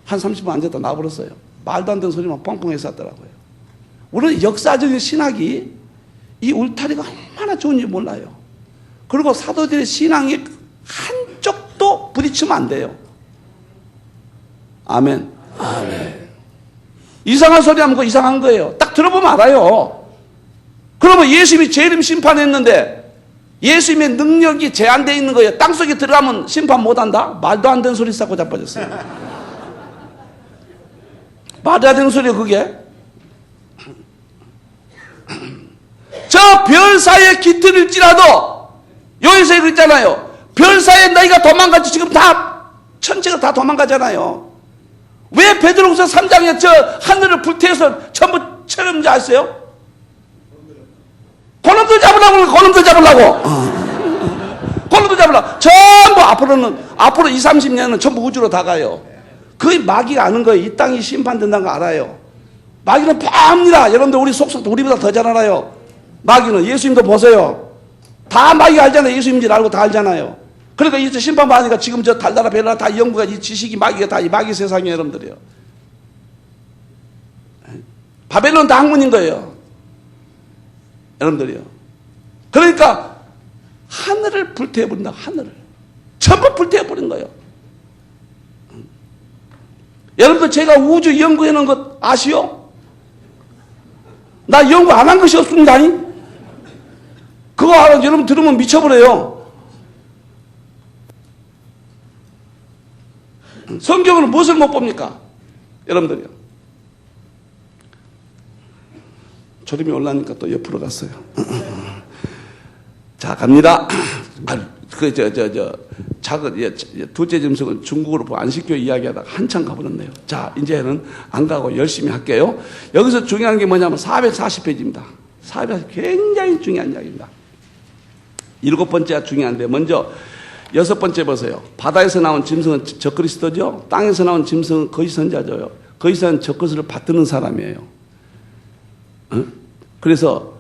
한 30분 앉았다 나와버렸어요. 말도 안 되는 소리만 뻥뻥 했었더라고요. 우리는 역사적인 신학이 이 울타리가 얼마나 좋은지 몰라요. 그리고 사도들의 신앙이 한쪽도 부딪히면 안 돼요. 아멘. 아멘. 이상한 소리 하면 그거 이상한 거예요. 딱 들어보면 알아요. 그러면 예수님이 재림 심판했는데 예수님의 능력이 제한되어 있는 거예요. 땅속에 들어가면 심판 못한다? 말도 안 되는 소리 쌓고 자빠졌어요. 말도 안 되는 소리예요, 그게. 저 별 사이에 깃들일지라도 여기서 그랬잖아요. 별 사이에 너희가 도망가지. 지금 다 천체가 다 도망가잖아요. 왜 베드로후서 3장에 저 하늘을 불태워서 전부 채우는지 아세요? 고놈들 잡으려고. 고놈들 잡으려고. 전부 앞으로 20, 30년은 전부 우주로 다 가요. 그게 마귀가 아는 거예요. 이 땅이 심판된다는 거 알아요. 마귀는 폐합니다. 여러분들 우리 속속도 우리보다 더 잘 알아요. 마귀는 예수님도 보세요. 다 마귀가 알잖아요. 예수님인지 알고 다 알잖아요. 그러니까 이제 심판받으니까 지금 저 달나라 별나라 다 연구가 이 지식이 마귀가 다 이 마귀 세상이에요. 여러분들이요. 바벨론 다 학문인 거예요. 여러분들이요. 그러니까 하늘을 불태워버린다. 하늘을 전부 불태워버린 거예요. 여러분들 제가 우주 연구해놓은 것 아시오? 나 연구 안 한 것이 없습니다. 그거 알아 여러분 들으면 미쳐버려요. 성경으로 무엇을 못 봅니까? 여러분들이요. 졸음이 올라니까 또 옆으로 갔어요. 자, 갑니다. 둘째 짐승은 중국어로 안식교 이야기하다가 한참 가버렸네요. 자, 이제는 안 가고 열심히 할게요. 여기서 중요한 게 뭐냐면 440페이지입니다. 440 굉장히 중요한 이야기입니다. 7번째가 중요한데 먼저 6번째 보세요. 바다에서 나온 짐승은 적그리스도죠. 땅에서 나온 짐승은 거짓 선자죠. 거짓 선자는 적그리스도를 받드는 사람이에요. 그래서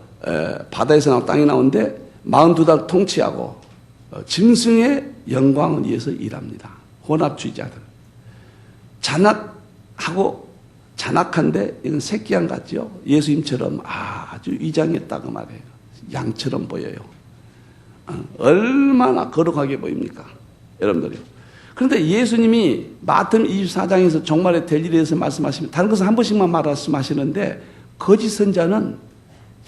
바다에서 나온 땅에 나오는데 42달 통치하고 짐승의 영광을 위해서 일합니다. 혼합주의자들. 잔악한데 이건 새끼양 같죠. 예수님처럼 아주 위장했다고 말해요. 양처럼 보여요. 얼마나 거룩하게 보입니까? 여러분들이요. 그런데 예수님이 마태복음 24장에서 종말의 될 일에 대해서 말씀하시면 다른 것은 한 번씩만 말씀하시는데 거짓 선자는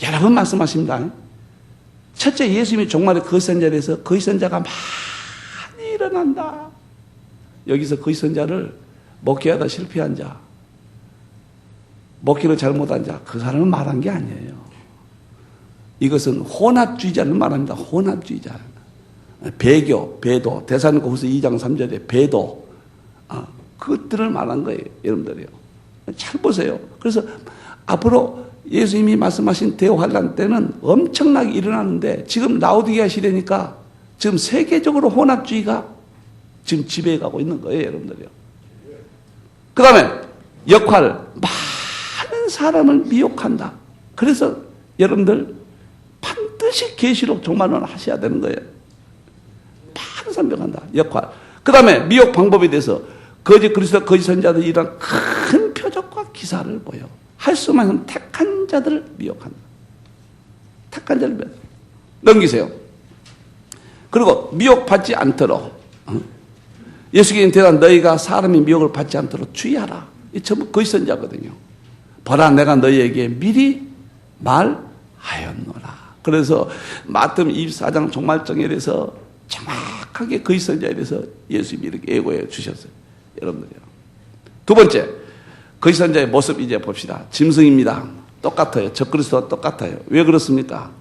여러 번 말씀하십니다. 첫째, 예수님이 종말의 거짓 선자에 대해서 거짓 선자가 많이 일어난다. 여기서 거짓 선자를 목회하다 실패한 자, 목회를 잘못한 자, 그 사람은 말한 게 아니에요. 이것은 혼합주의자를 말합니다. 혼합주의자. 배교, 배도, 데살로니가후서 2장 3절에 배도, 그것들을 말한 거예요. 여러분들이요. 잘 보세요. 그래서 앞으로 예수님이 말씀하신 대환란 때는 엄청나게 일어나는데 지금 라오디게아 시대니까 지금 세계적으로 혼합주의가 지금 지배해가고 있는 거예요. 여러분들이요. 그 다음에 역할, 많은 사람을 미혹한다. 그래서 여러분들 반드시 계시록 종말론을 하셔야 되는 거예요. 많은 사람 미혹한다. 역할. 그 다음에 미혹 방법에 대해서 거짓 그리스도 거짓 선자들이 이런 큰 표적과 기사를 보여. 할 수만 있는 택한 자들을 미혹한다. 택한 자를 미혹한다. 넘기세요. 그리고 미혹받지 않도록 예수께서는 대답 너희가 사람의 미혹을 받지 않도록 주의하라. 이 전부 거짓 선자거든요. 보라 내가 너희에게 미리 말하였노라. 그래서 마태복음 24장 종말정에 대해서 정확하게 거짓 선자에 대해서 예수님이 이렇게 예고해 주셨어요. 여러분들이요. 두 번째, 거짓 선자의 모습 이제 봅시다. 짐승입니다. 똑같아요. 적그리스도와 똑같아요. 왜 그렇습니까?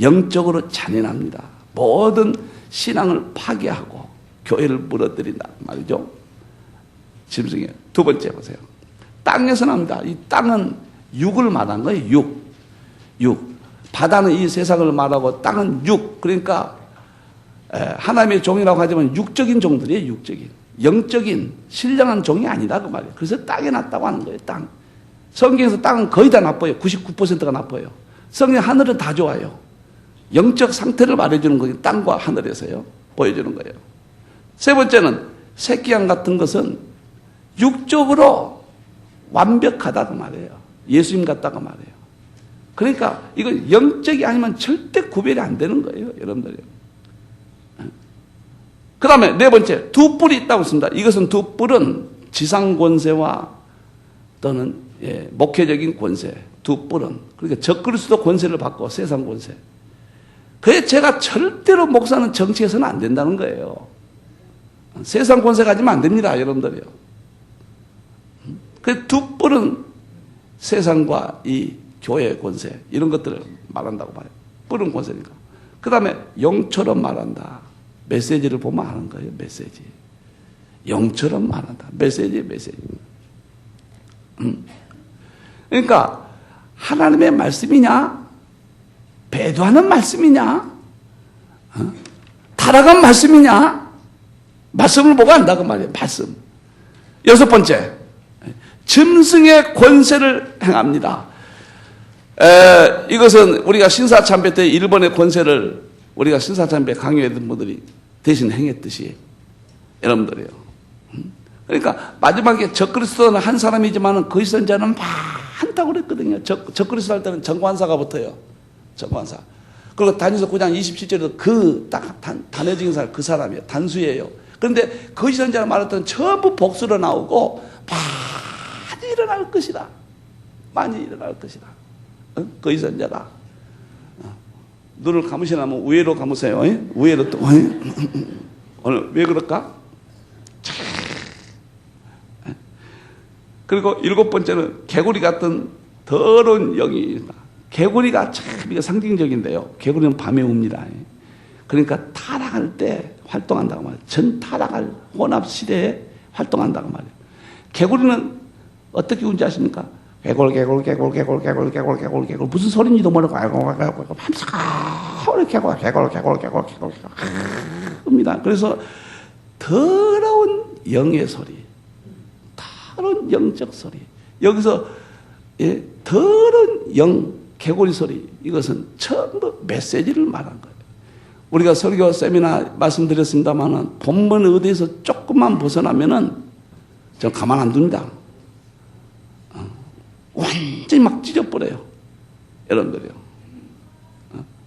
영적으로 잔인합니다. 모든 신앙을 파괴하고 교회를 무너뜨린다 말이죠. 짐승이에요. 두 번째 보세요. 땅에서 납니다. 이 땅은 육을 말한 거예요. 육. 바다는 이 세상을 말하고 땅은 육. 그러니까 하나님의 종이라고 하지만 육적인 종들이에요. 육적인. 영적인 신령한 종이 아니다 그 말이에요. 그래서 땅에 났다고 하는 거예요. 땅. 성경에서 땅은 거의 다 나빠요. 99%가 나빠요. 성경 하늘은 다 좋아요. 영적 상태를 말해주는 거예요. 땅과 하늘에서요. 보여주는 거예요. 세 번째는 새끼양 같은 것은 육적으로 완벽하다고 말해요. 예수님 같다고 말해요. 그러니까 이건 영적이 아니면 절대 구별이 안 되는 거예요. 여러분들이요. 그 다음에 네 번째, 두 뿔이 있다고 했습니다. 이것은 두 뿔은 지상 권세와 또는 목회적인 권세, 두 뿔은. 그러니까 적그리스도 권세를 받고 세상 권세. 그래 제가 절대로 목사는 정치에서는 안 된다는 거예요. 세상 권세 가지면 안 됩니다. 여러분들이요. 그 두 뿔은 세상과 이 교회의 권세 이런 것들을 말한다고 봐요. 뿌른 권세니까. 그 다음에 영처럼 말한다. 메시지를 보면 아는 거예요. 메시지. 영처럼 말한다. 메시지. 그러니까 하나님의 말씀이냐? 배도하는 말씀이냐? 타락한 말씀이냐? 말씀을 보고 안다고 말이에요. 말씀. 여섯 번째, 짐승의 권세를 행합니다. 이것은 우리가 신사참배 때 일본의 권세를 우리가 신사참배 강요했던 분들이 대신 행했듯이 여러분들이요. 그러니까 마지막에 적그리스도는 한 사람이지만 거짓 선자는 많다고 그랬거든요. 적그리스도 할 때는 정관사가 붙어요. 정관사. 그리고 다니엘서 9장 27절에도 그 딱 단회적인 사람 그 사람이에요. 단수예요. 그런데 거짓 선자를 말할 때는 전부 복수로 나오고 많이 일어날 것이다. 많이 일어날 것이다. 거짓 선자가. 눈을 감으시려면 우회로 감으세요. 우회로 또. 오늘 왜 그럴까? 그리고 일곱 번째는 개구리 같은 더러운 영이 있다. 개구리가 참 이거 상징적인데요. 개구리는 밤에 옵니다. 그러니까 타락할 때 활동한다고 말이에요. 전 타락할 혼합 시대에 활동한다고 말이에요. 개구리는 어떻게 운지 아십니까? 개굴 무슨 소리인지도 모르고 밤새 개굴 합니다. 그래서 더러운 영의 소리, 더러운 영적 소리. 여기서 더러운 영 개구리 소리, 이것은 전부 메시지를 말한 거예요. 우리가 설교 세미나 말씀드렸습니다만은 본문 의대에서 조금만 벗어나면은 저 가만 안 둡니다. 완전히 막 찢어버려요. 여러분들이요.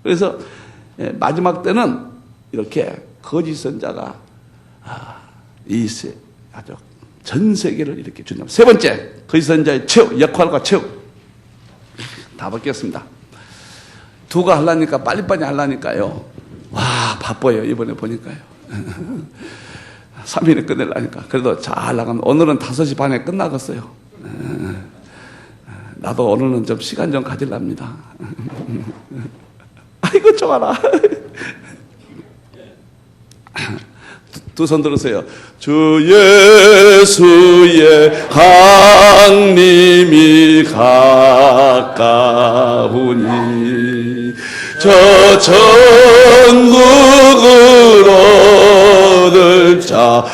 그래서 마지막 때는 이렇게 거짓 선자가 아주 전 세계를 이렇게 준다. 세 번째, 거짓 선자의 최후, 역할과 최후. 다 바뀌었습니다. 두가 하려니까 빨리빨리 하려니까요. 와, 바빠요. 이번에 보니까요. 3일에 끝내려니까. 그래도 잘 나가면 오늘은 5시 반에 끝나겠어요. 나도 오늘은 좀 시간 좀 가질랍니다. 아이고, 좋아라. 두 손 들으세요. 주 예수의 강림이 가까우니 저 천국으로 들자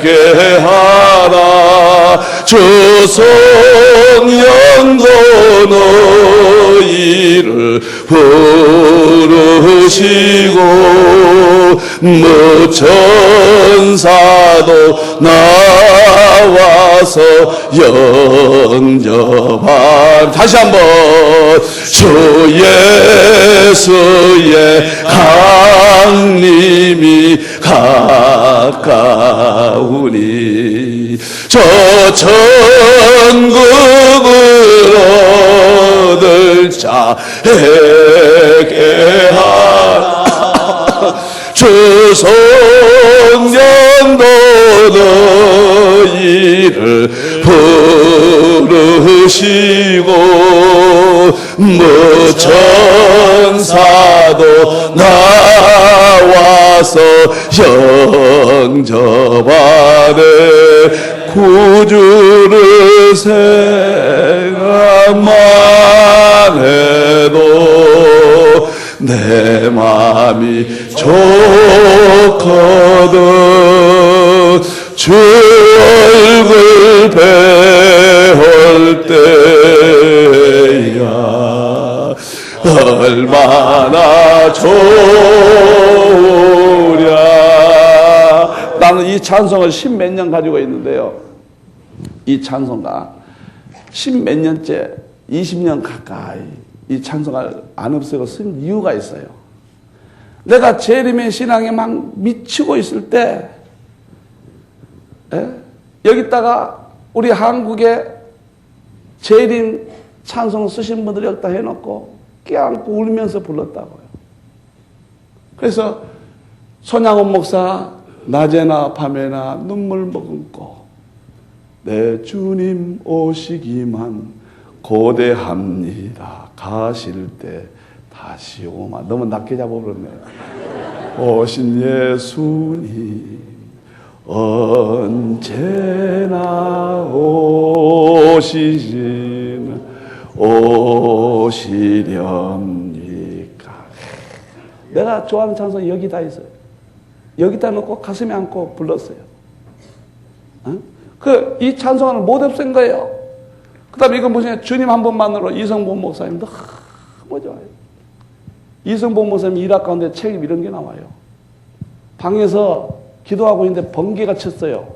회개하라. 주 성령도 너희를 부르시고 무천사도 나와서 영접한. 다시 한번 주 예수의 강림이 가까우니 저 천국으로 들자 회개하라. 주 성령도 너희를 부르시고 무천사도 나와서 영접하네. 구주를 생각만 해도 내 마음이 좋거든. 주 얼굴 배울 때야 얼마나 좋으랴. 나는 이 찬송을 10몇 년 가지고 있는데요. 이 찬송가 10몇 년째 20년 가까이 이 찬송가를 안 없애고 쓴 이유가 있어요. 내가 재림의 신앙에 막 미치고 있을 때 여기다가 우리 한국에 재림 찬송 쓰신 분들이 여기다 해놓고 껴안고 울면서 불렀다고요. 그래서 손양원 목사 낮에나 밤에나 눈물 머금고 내 주님 오시기만 고대합니다. 가실 때 다시 오마. 너무 낮게 잡아버렸네. 오신 예수님 언제나 오시렵니까? 내가 좋아하는 찬송 여기다 있어요. 여기다 놓고 가슴에 안고 불렀어요. 이 찬송을 못 없앤 거예요. 그 다음에 이건 무슨 주님 한 분만으로 이성복 목사님도 너무 좋아요. 이성복 목사님 일학 가운데 책임 이런 게 나와요. 방에서 기도하고 있는데 번개가 쳤어요.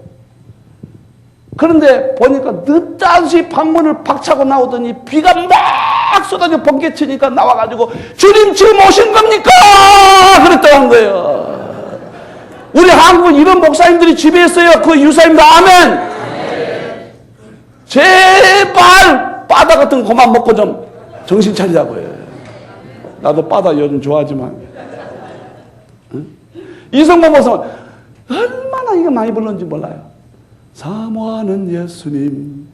그런데 보니까 늦잠시 방문을 박차고 나오더니 비가 막 쏟아져 번개 치니까 나와가지고 주님 지금 오신 겁니까? 그랬다는 거예요. 우리 한국은 이런 목사님들이 집에 있어요. 그 유사입니다. 아멘. 제발 바다 같은 거 그만 먹고 좀 정신 차리자고요. 나도 바다 요즘 좋아하지만. 응? 이성복 목사는 얼마나 이거 많이 불렀는지 몰라요. 사모하는 예수님,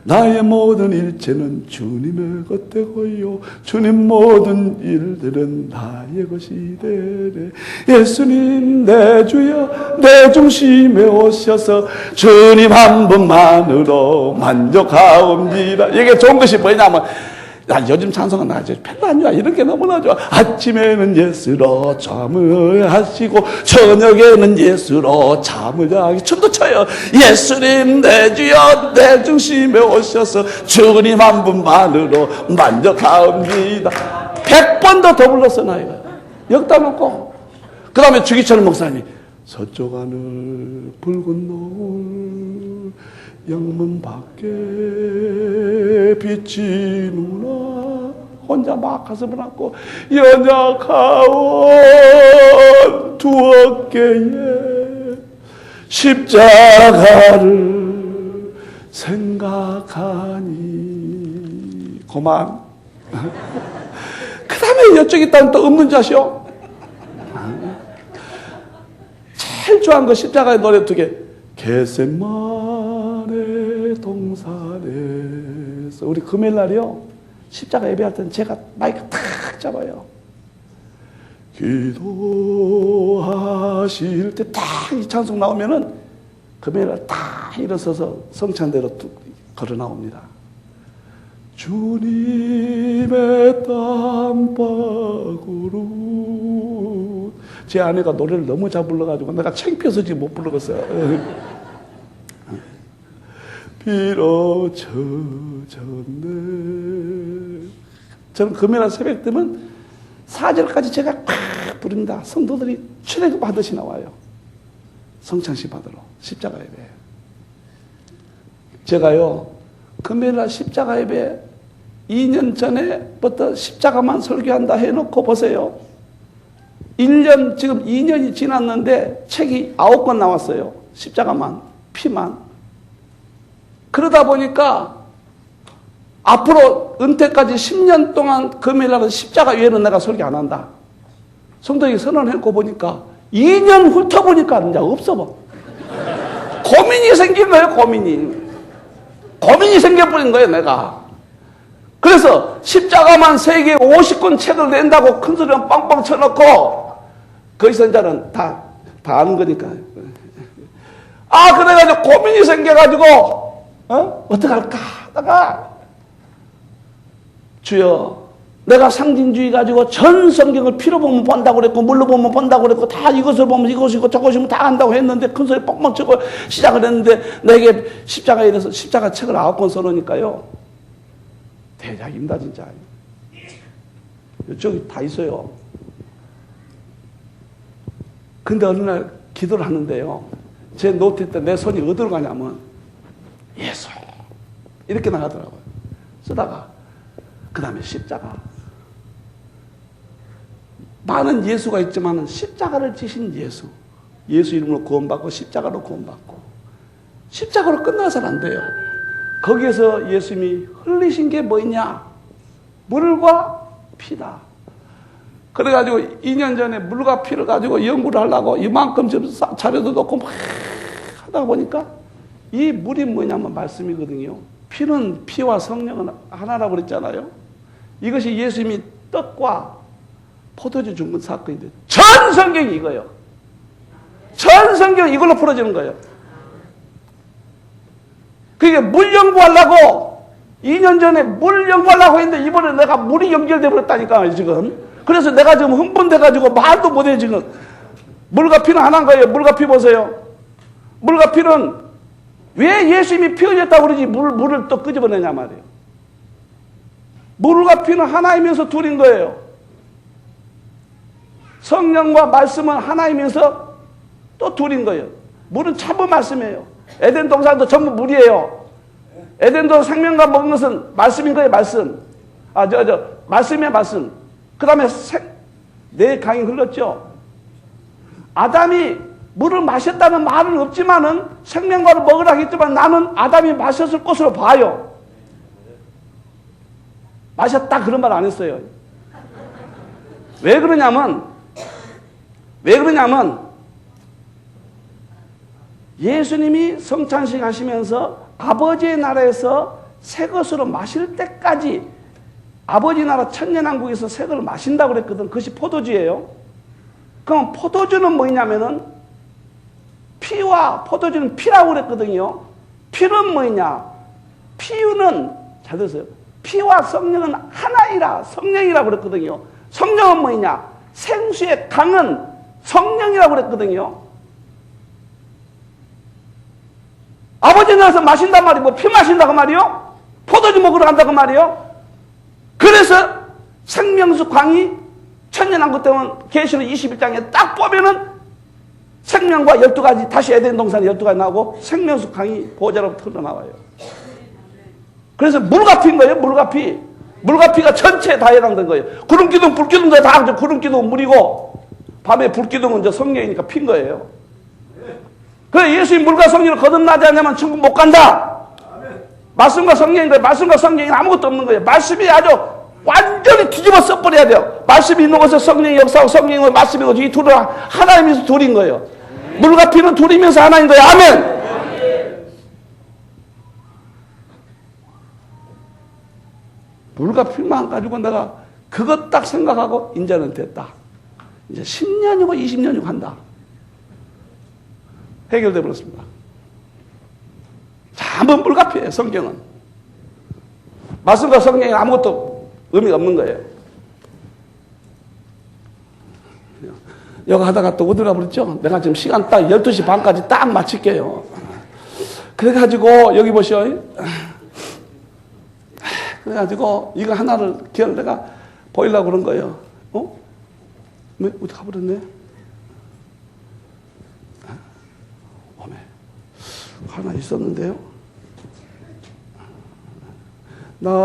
나의 모든 일체는 주님의 것되고요. 주님 모든 일들은 나의 것이 되네. 예수님 내 주여 내 중심에 오셔서 주님 한 분만으로 만족하옵니다. 이게 좋은 것이 뭐냐면 요즘 찬송은 나 별로 안 좋아. 이런 게 너무나 좋아. 아침에는 예수로 잠을 하시고 저녁에는 예수로 잠을 자기 춤도 춰요. 예수님 내 주여 내 중심에 오셔서 주님 한 분만으로 만족하옵니다. 100번도 더 불렀어 나 이거. 여기다 놓고 그 다음에 주기철 목사님이 서쪽 하늘 붉은 노을 영문 밖에 비치누나 혼자 막 가슴을 안고 연약하온 두 어깨에 십자가를 생각하니 그만. 그 다음에 이쪽에 있다면 또 없는 자시오. 제일 좋아하는 거 십자가의 노래 두 개. 겟세마네 동산에서 우리 금요일 날이요 십자가 예배할 때는 제가 마이크 탁 잡아요. 기도하실 때 딱 이 찬송 나오면은 금요일 날 딱 일어서서 성찬대로 뚝 걸어 나옵니다. 주님의 땀방울은 제 아내가 노래를 너무 잘 불러가지고 내가 창피해서 지금 못 부르겠어요. 비로쳐졌네. 저는 금요일 새벽 되면 4절까지 제가 팍 부릅니다. 성도들이 출애굽 하듯이 나와요. 성찬식 받으러 십자가 예배. 제가요 금요일날 십자가 예배 2년 전에부터 십자가만 설교한다 해놓고 보세요. 1년 지금 2년이 지났는데 책이 9권 나왔어요. 십자가만 피만. 그러다 보니까 앞으로 은퇴까지 10년 동안 금요일날은 십자가 외에는 내가 설교 안 한다. 성도에게 선언해놓고 보니까 2년 훑어보니까 이제 없어 봐. 고민이 생긴 거예요. 고민이 생겨버린 거예요. 내가. 그래서 십자가만 세계 50권 책을 낸다고 큰 소리는 빵빵 쳐놓고 거기서 이제는 다 아는 거니까. 그래가지고 고민이 생겨가지고 어떡할까 하다가 주여 내가 상징주의 가지고 전 성경을 피로 보면 본다고 그랬고 물로 보면 본다고 그랬고 다 이것을 보면 이것이고 저것이면 다 안다고 했는데 큰 소리 뻥뻥 치고 시작을 했는데 내게 십자가에 대해서 십자가 책을 9권 써놓으니까요 대작입니다 진짜. 이쪽이 다 있어요. 근데 어느 날 기도를 하는데요 제 노트 때 내 손이 어디로 가냐면 예수 이렇게 나가더라고요. 쓰다가 그 다음에 십자가. 많은 예수가 있지만 십자가를 지신 예수. 예수 이름으로 구원받고 십자가로 구원받고 십자가로 끝나서는 안 돼요. 거기에서 예수님이 흘리신 게 뭐냐? 물과 피다. 그래가지고 2년 전에 물과 피를 가지고 연구를 하려고 이만큼 좀 자료도 넣고 막 하다 보니까 이 물이 뭐냐면 말씀이거든요. 피는 피와 성령은 하나라고 그랬잖아요. 이것이 예수님이 떡과 포도주 준 사건인데 전 성경이 이거예요. 전 성경 이걸로 풀어지는 거예요. 그게 물 연구하려고 2년 전에 물 연구하려고 했는데 이번에 내가 물이 연결돼 버렸다니까 지금. 그래서 내가 지금 흥분돼가지고 말도 못해 지금. 물과 피는 하나인 거예요. 물과 피 보세요. 물과 피는 왜 예수님이 피 흘렸다고 그러지 물을 또 끄집어내냐 말이에요. 물과 피는 하나이면서 둘인 거예요. 성령과 말씀은 하나이면서 또 둘인 거예요. 물은 전부 말씀이에요. 에덴 동산도 전부 물이에요. 에덴 동산 생명과 먹는 것은 말씀인 거예요. 말씀. 말씀이야 말씀. 그 다음에 내 강이 흘렀죠. 아담이 물을 마셨다는 말은 없지만은 생명과를 먹으라 했지만 나는 아담이 마셨을 것으로 봐요. 마셨다 그런 말 안 했어요. 왜 그러냐면 예수님이 성찬식 하시면서 아버지의 나라에서 새 것으로 마실 때까지 아버지 나라 천년왕국에서 새 것을 마신다고 그랬거든. 그것이 포도주예요. 그럼 포도주는 뭐냐면은 피와 포도주는 피라고 그랬거든요. 피는 뭐냐? 피유는 잘 들으세요. 피와 성령은 하나이라 성령이라고 그랬거든요. 성령은 뭐냐? 생수의 강은 성령이라고 그랬거든요. 아버지 나라에서 마신단 말이고 뭐 피 마신다고 말이요? 포도주 먹으러 간다고 말이요? 그래서 생명수 광이 천년왕국 때는 계시록 21장에 딱 보면은 생명과 12가지 다시 에덴 동산에 12가지 나오고 생명수 강이 보좌로부터 흘러나와요. 그래서 물과 피인 거예요. 물과 피. 물과 피가 전체에 다 해당된 거예요. 구름기둥, 불기둥도 다 구름기둥은 물이고 밤에 불기둥은 이제 성령이니까 피인 거예요. 그래 예수님 물과 성령을 거듭나지 않으면 천국 못 간다. 말씀과 성령인 거예요. 말씀과 성령이 아무것도 없는 거예요. 말씀이 아주 완전히 뒤집어 써버려야 돼요. 말씀이 있는 곳에 성령이 역사하고 성령이 말씀이고 이 둘은 하나이면서 둘인 거예요. 물과 피는 둘이면서 하나인 거예요. 아멘. 물과 피만 가지고 내가 그것 딱 생각하고 이제는 됐다. 이제 10년이고 20년이고 한다. 해결돼 버렸습니다. 전부 물과 피예요. 성경은. 말씀과 성경이 아무것도 의미가 없는 거예요. 여기 하다가 또 어디라 그랬죠? 내가 지금 시간 딱 12시 반까지 딱 마칠게요. 그래가지고 여기 보시오. 그래가지고 이거 하나를 기어를 내가 보이려고 그런 거예요. 왜? 어디 가버렸네? 오메. 하나 있었는데요. 낮에나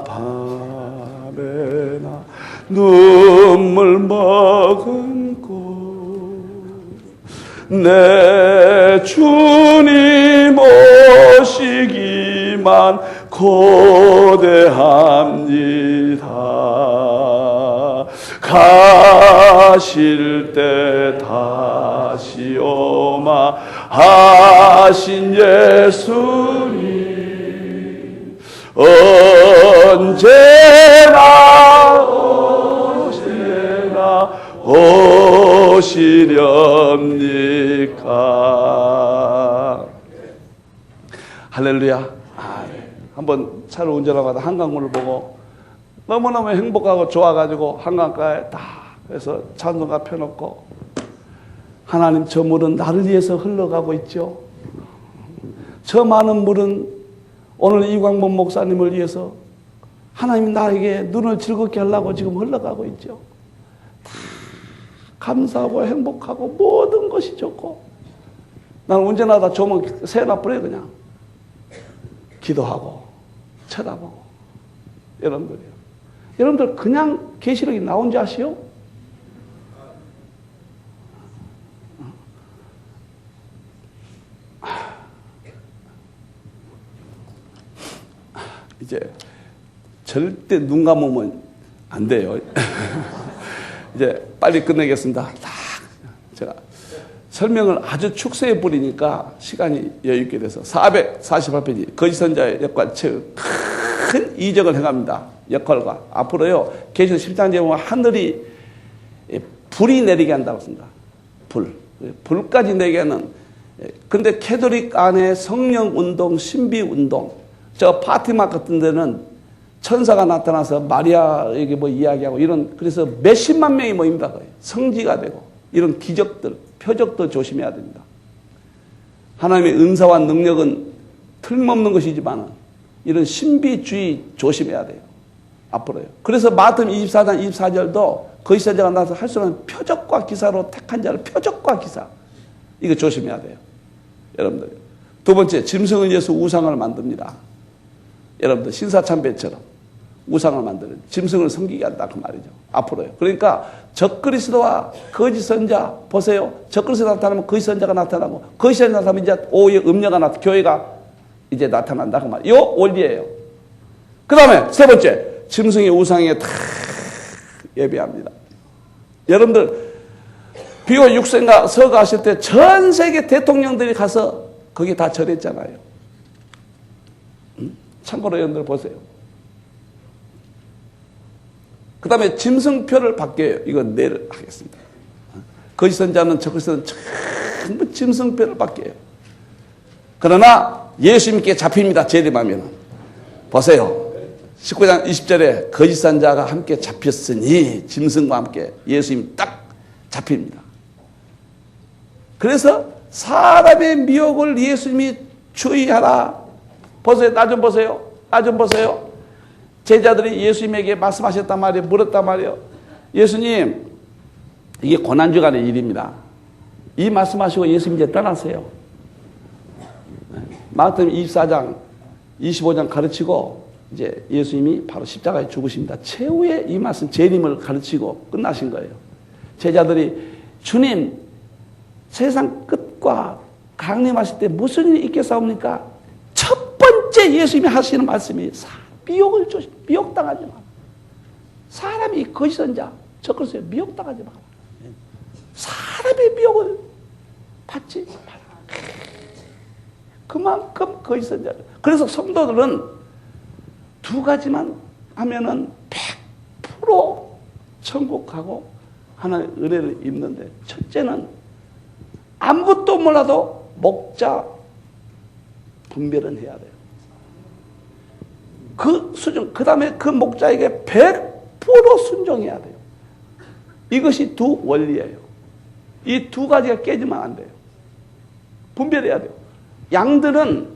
밤에나 눈물 머금고 내 주님 오시기만 고대합니다. 가실 때 다시 오마 하신 예수님 언제나 오시렵니까? 할렐루야. 한번 차를 운전하고 가다 한강물을 보고 너무너무 행복하고 좋아가지고 한강가에 딱 해서 찬송가 펴놓고 하나님 저 물은 나를 위해서 흘러가고 있죠. 저 많은 물은 오늘 이광범 목사님을 위해서 하나님 나에게 눈을 즐겁게 하려고 지금 흘러가고 있죠. 다 감사하고 행복하고 모든 것이 좋고 나는 운전하다 조문 세워놔버려요. 그냥 기도하고 쳐다보고. 여러분들 그냥 계시록이 나온 줄 아시오? 이제 절대 눈 감으면 안 돼요. 이제 빨리 끝내겠습니다. 제가 설명을 아주 축소해 버리니까 시간이 여유 있게 돼서 448페이지 거짓 선자의 역과 큰 이적을 행합니다. 역할과 앞으로요. 계시록 10장에 보면 하늘이 불이 내리게 한다고 했습니다. 불까지 내게 하는. 근데 캐톨릭 안에 성령 운동, 신비 운동, 저 파티마 같은 데는 천사가 나타나서 마리아에게 뭐 이야기하고 이런, 그래서 몇십만 명이 모입니다. 거의. 성지가 되고 이런 기적들, 표적도 조심해야 됩니다. 하나님의 은사와 능력은 틀림없는 것이지만 이런 신비주의 조심해야 돼요. 앞으로요. 그래서 마태복음 24장 24절도 거짓 선자가 나서 할 수 없는 표적과 기사로 택한 자를 표적과 기사. 이거 조심해야 돼요. 여러분들. 두 번째, 짐승을 위해서 우상을 만듭니다. 여러분들 신사참배처럼 우상을 만드는 짐승을 섬기게 한다 그 말이죠. 앞으로요. 그러니까 적그리스도와 거짓 선자 보세요. 적그리스도 나타나면 거짓 선자가 나타나고 거짓 선자 나타나면 이제 오후에 음녀가 나타 교회가 이제 나타난다 그 말이에요. 이 원리예요. 그 다음에 세 번째, 짐승의 우상에 다 예배합니다. 여러분들 비오 육성가 서가하실 때 전 세계 대통령들이 가서 거기 다 절했잖아요. 참고로 여러분들 보세요. 그 다음에 짐승표를 바뀌어요. 이건 내일 하겠습니다. 거짓 선자는 적그리스도는 전부 짐승표를 바뀌어요. 그러나 예수님께 잡힙니다. 재림하면. 보세요. 19장 20절에 거짓 선자가 함께 잡혔으니 짐승과 함께 예수님 딱 잡힙니다. 그래서 사람의 미혹을 예수님이 주의하라. 보세요. 나 좀 보세요. 나 좀 보세요. 제자들이 예수님에게 말씀하셨단 말이에요. 물었단 말이에요. 예수님, 이게 고난주간의 일입니다. 이 말씀하시고 예수님 이제 떠나세요. 마태복음 24장, 25장 가르치고 이제 예수님이 바로 십자가에 죽으십니다. 최후의 이 말씀, 재림을 가르치고 끝나신 거예요. 제자들이 주님, 세상 끝과 강림하실 때 무슨 일이 있겠사옵니까? 첫 번째 예수님이 하시는 말씀이 미혹을 조심, 미혹당하지 마. 사람이 거짓 선자, 적그리스도에 미혹당하지 마. 사람의 미혹을 받지 마라. 그만큼 거짓 선자. 그래서 성도들은 두 가지만 하면은 100% 천국 가고 하나의 은혜를 입는데, 첫째는 아무것도 몰라도 목자 분별은 해야 돼요. 그 수준, 그 다음에 그 목자에게 100% 순종해야 돼요. 이것이 두 원리예요. 이 두 가지가 깨지면 안 돼요. 분별해야 돼요. 양들은요,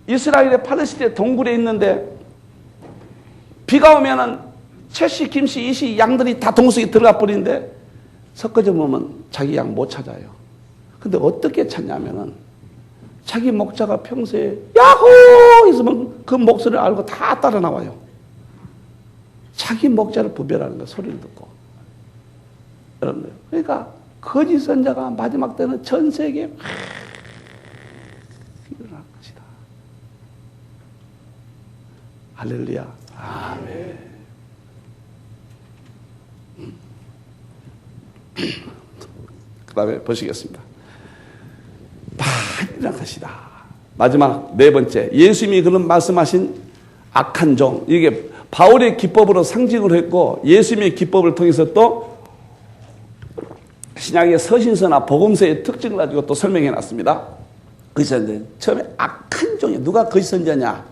이스라엘의 팔레스타인 동굴에 있는데 비가 오면은 채씨, 김씨, 이씨 양들이 다 동굴 속에 들어가 버리는데 섞어져 보면 자기 양 못 찾아요. 근데 어떻게 찾냐면은 자기 목자가 평소에 야호! 있으면 그 목소리를 알고 다 따라 나와요. 자기 목자를 분별하는 거, 소리를 듣고. 여러분들. 그러니까 거짓 선자가 마지막 때는 전 세계에 일어날 것이다. 할렐루야. 아멘. 그 다음에 보시겠습니다. 많이 일어날 것이다. 마지막 네 번째, 예수님이 그런 말씀하신 악한 종, 이게 바울의 기법으로 상징을 했고 예수님의 기법을 통해서 또 신약의 서신서나 복음서의 특징을 가지고 또 설명해 놨습니다. 거짓 선자, 처음에 악한 종이 누가 거짓 선자냐?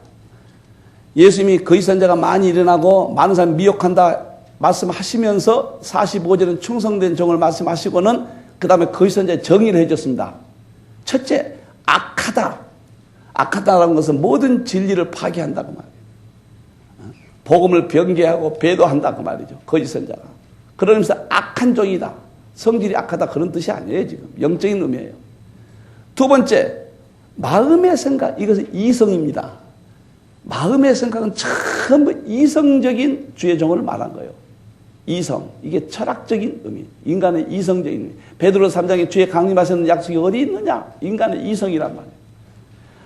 예수님이 거짓 선자가 많이 일어나고 많은 사람 미혹한다 말씀하시면서 45절은 충성된 종을 말씀하시고는 그 다음에 거짓 선자의 정의를 해줬습니다. 첫째, 악하다. 악하다라는 것은 모든 진리를 파괴한다고 말이에요. 복음을 변개하고 배도한다 그 말이죠. 거짓 선자가. 그러면서 악한 종이다. 성질이 악하다 그런 뜻이 아니에요. 지금 영적인 의미예요. 두 번째, 마음의 생각. 이것은 이성입니다. 마음의 생각은 전부 이성적인 주의 종을 말한 거예요. 이성. 이게 철학적인 의미. 인간의 이성적인 의미. 베드로 3장에 주의 강림하셨는 약속이 어디 있느냐? 인간의 이성이란 말이에요.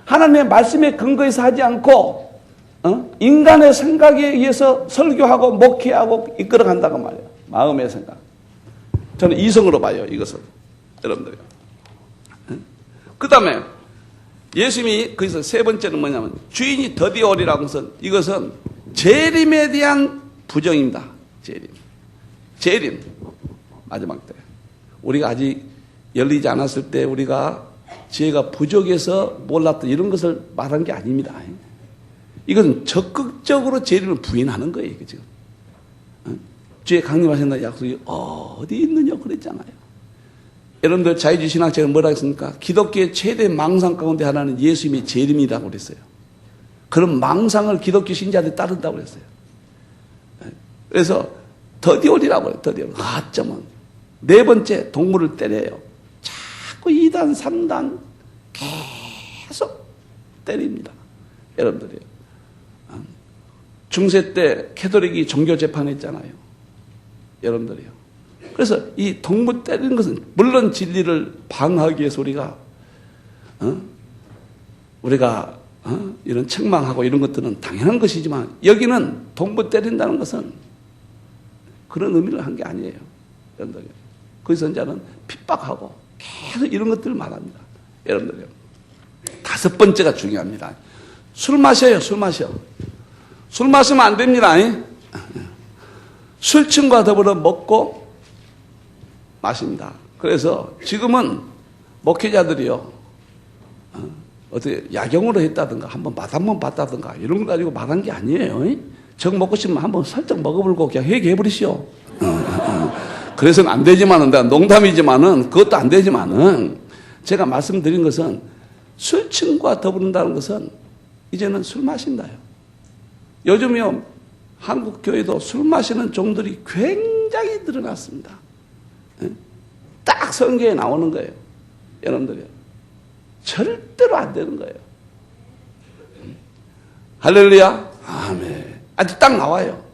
하나님의 말씀에 근거해서 하지 않고 인간의 생각에 의해서 설교하고 목회하고 이끌어간다고 말이에요. 마음의 생각. 저는 이성으로 봐요, 이것을. 여러분들요. 그 다음에 예수님이 거기서 세 번째는 뭐냐면 주인이 더디 오리라는 것은 이것은 재림에 대한 부정입니다. 재림. 마지막 때. 우리가 아직 열리지 않았을 때 우리가 지혜가 부족해서 몰랐던 이런 것을 말한 게 아닙니다. 이건 적극적으로 재림을 부인하는 거예요, 이게 지금. 주에 강림하신다는 약속이 어디 있느냐 그랬잖아요. 여러분들 자유주의 신학자가 뭐라 했습니까? 기독교의 최대 망상 가운데 하나는 예수님의 재림이라고 그랬어요. 그런 망상을 기독교 신자들이 따른다고 그랬어요. 그래서 더디오리라고 해요. 더디오리. 가점은 네 번째 동물을 때려요. 자꾸 2단 3단 계속 때립니다. 여러분들이요. 중세 때 캐톨릭이 종교 재판했잖아요. 여러분들이요. 그래서 이 동물 때리는 것은 물론 진리를 방어하기 위해서 우리가 이런 책망하고 이런 것들은 당연한 것이지만 여기는 동물 때린다는 것은 그런 의미를 한 게 아니에요. 여러분들. 그 선자는 핍박하고 계속 이런 것들을 말합니다. 여러분들. 다섯 번째가 중요합니다. 술 마셔요. 술 마시면 안 됩니다. 술친과 더불어 먹고 마십니다. 그래서 지금은 목회자들이요, 어떻게 야경으로 했다든가 한번 맛 한번 봤다든가 이런 거 가지고 말한 게 아니에요. 정 먹고 싶으면 한번 살짝 먹어보고 그냥 회개해버리시오. 그래서는 안 되지만은, 농담이지만은, 그것도 안 되지만은, 제가 말씀드린 것은 술친과 더부른다는 것은 이제는 술 마신다요. 요즘요, 한국 교회도 술 마시는 종들이 굉장히 늘어났습니다. 딱 성경에 나오는 거예요. 여러분들이요. 절대로 안 되는 거예요. 할렐루야. 아멘. 아주 딱 나와요.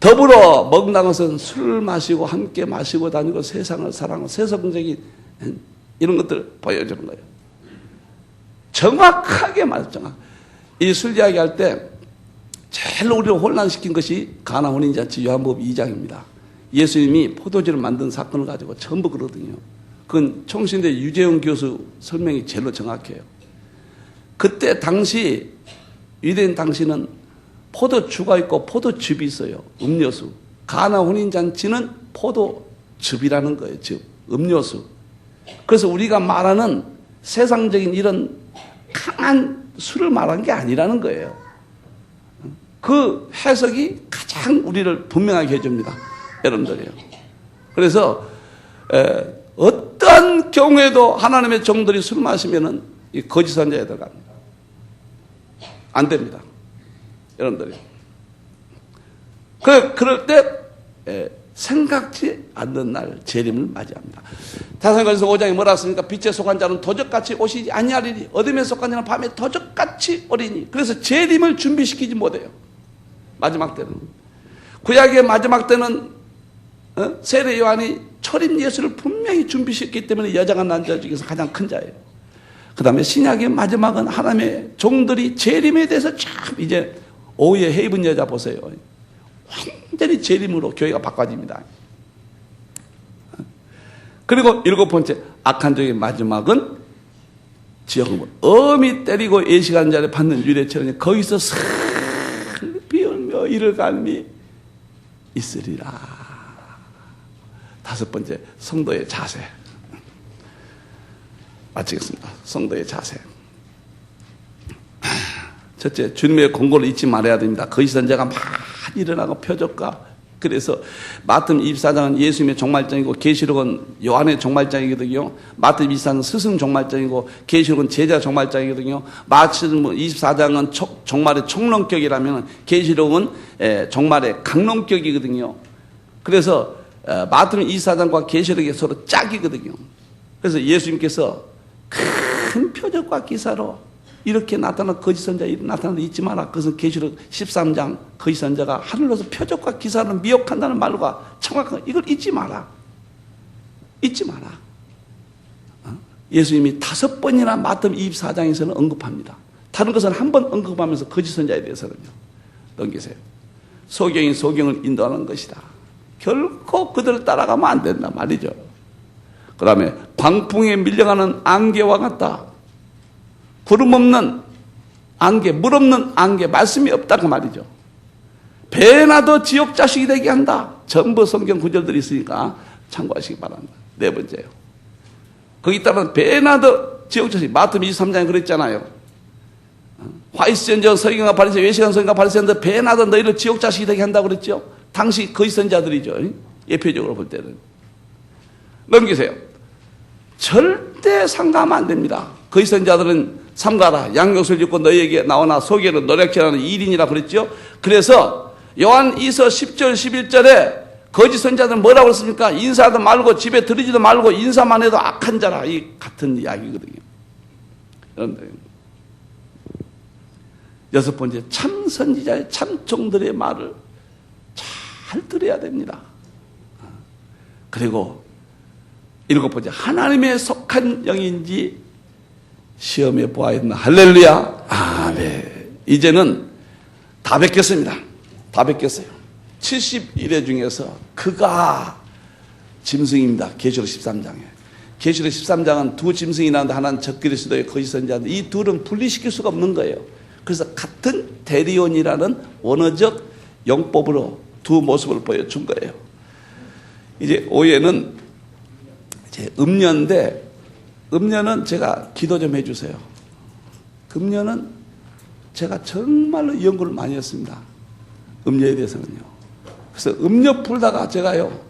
더불어 먹는다는 것은 술 마시고 함께 마시고 다니고 세상을 사랑하고 세속적인 이런 것들 보여주는 거예요. 정확하게 말했죠. 이 술 이야기할 때 제일 우리를 혼란시킨 것이 가나 혼인잔치 요한복음 2장입니다. 예수님이 포도주를 만든 사건을 가지고 전부 그러거든요. 그건 총신대 유재훈 교수 설명이 제일로 정확해요. 그때 당시 유대인 당시는 포도주가 있고 포도즙이 있어요. 음료수. 가나 혼인잔치는 포도즙이라는 거예요. 즙. 음료수. 그래서 우리가 말하는 세상적인 이런 강한 술을 말한 게 아니라는 거예요. 그 해석이 가장 우리를 분명하게 해줍니다. 여러분들이요. 그래서 어떤 경우에도 하나님의 종들이 술 마시면은 이 거짓 선자에 들어갑니다. 안 됩니다. 여러분들이. 그럴 때 생각지 않는 날 재림을 맞이합니다. 다사행전서 5장에 뭐라 했습니까? 빛에 속한 자는 도적같이 오시지 아니하리니 어둠에 속한 자는 밤에 도적같이 오리니. 그래서 재림을 준비시키지 못해요. 마지막 때는. 구약의 마지막 때는 세례 요한이 초림 예수를 분명히 준비시켰기 때문에 여자가 난자 중에서 가장 큰 자예요. 그 다음에 신약의 마지막은 하나님의 종들이 재림에 대해서 참 이제 오후에 헤이븐 여자 보세요. 완전히 재림으로 교회가 바꿔집니다. 그리고 일곱 번째 악한 종의 마지막은 지옥을 엄히 때리고 예식하는 자를 받는 유래처럼 거기서 슬피 울며 이를 갈미 있으리라. 다섯 번째 성도의 자세. 마치겠습니다. 성도의 자세. 첫째, 주님의 공고를 잊지 말아야 됩니다. 거짓 선자가 많이 일어나고 표적과 그래서 마태복음 24장은 예수님의 종말장이고 계시록은 요한의 종말장이거든요. 마태복음 24장은 스승 종말장이고 계시록은 제자 종말장이거든요. 마태복음 24장은 종말의 총론격이라면 계시록은 종말의 강론격이거든요. 그래서 마태복음 24장과 계시록이 서로 짝이거든요. 그래서 예수님께서 큰 표적과 기사로 이렇게 나타난 거짓 선자 나타나도 잊지 마라. 그것은 계시록 13장 거짓 선자가 하늘로서 표적과 기사를 미혹한다는 말과 정확한 이걸 잊지 마라. 잊지 마라. 예수님이 5번이나 마태복음 24장에서는 언급합니다. 다른 것은 한 번 언급하면서 거짓 선자에 대해서는요. 넘기세요. 소경이 소경을 인도하는 것이다. 결코 그들을 따라가면 안 된단 말이죠. 그 다음에 광풍에 밀려가는 안개와 같다. 구름 없는 안개, 물 없는 안개, 말씀이 없다 그 말이죠. 배나 더 지옥 자식이 되게 한다. 전부 성경 구절들이 있으니까 참고하시기 바랍니다. 네 번째요. 거기 따르면 배나 더 지옥 자식, 마태복음 23장에 그랬잖아요. 화이트선지자 서기관과 바리새, 외식한 서기관과 바리새인들 배나 더 너희를 지옥 자식이 되게 한다고 그랬죠. 당시 거짓 선지자들이죠. 예표적으로 볼 때는. 넘기세요. 절대 상가하면 안 됩니다. 거짓 선지자들은 삼가라, 양육을 짓고 너희에게 나오나 속에는 노력질하는 1인이라 그랬죠. 그래서 요한 2서 10절 11절에 거짓 선지자들은 뭐라고 그랬습니까? 인사도 말고 집에 들이지도 말고 인사만 해도 악한 자라. 이 같은 이야기거든요. 여러분들, 여섯 번째, 참 선지자의 참 종들의 말을 잘 들어야 됩니다. 그리고 일곱 번째, 하나님에 속한 영인지 시험해 보아야 된다. 할렐루야. 아멘. 이제는 다 뵙겠습니다. 다 뵙겠어요. 71회 중에서 그가 짐승입니다. 계시록 13장에. 계시록 13장은 두 짐승이 나오는데 하나는 적그리스도의 거짓 선지자인데 이 둘은 분리시킬 수가 없는 거예요. 그래서 같은 대리온이라는 원어적 용법으로 두 모습을 보여준 거예요. 이제 5회는 이제 음녀인데 음녀는 제가 기도 좀 해주세요. 음녀는 제가 정말로 연구를 많이 했습니다. 음녀에 대해서는요. 그래서 음녀 풀다가 제가요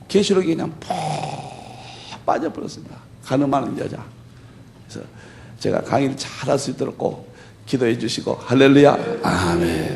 계시록에 그냥 푹 빠져버렸습니다. 가늠하는 여자. 그래서 제가 강의를 잘 할 수 있도록 꼭 기도해 주시고 할렐루야. 아멘.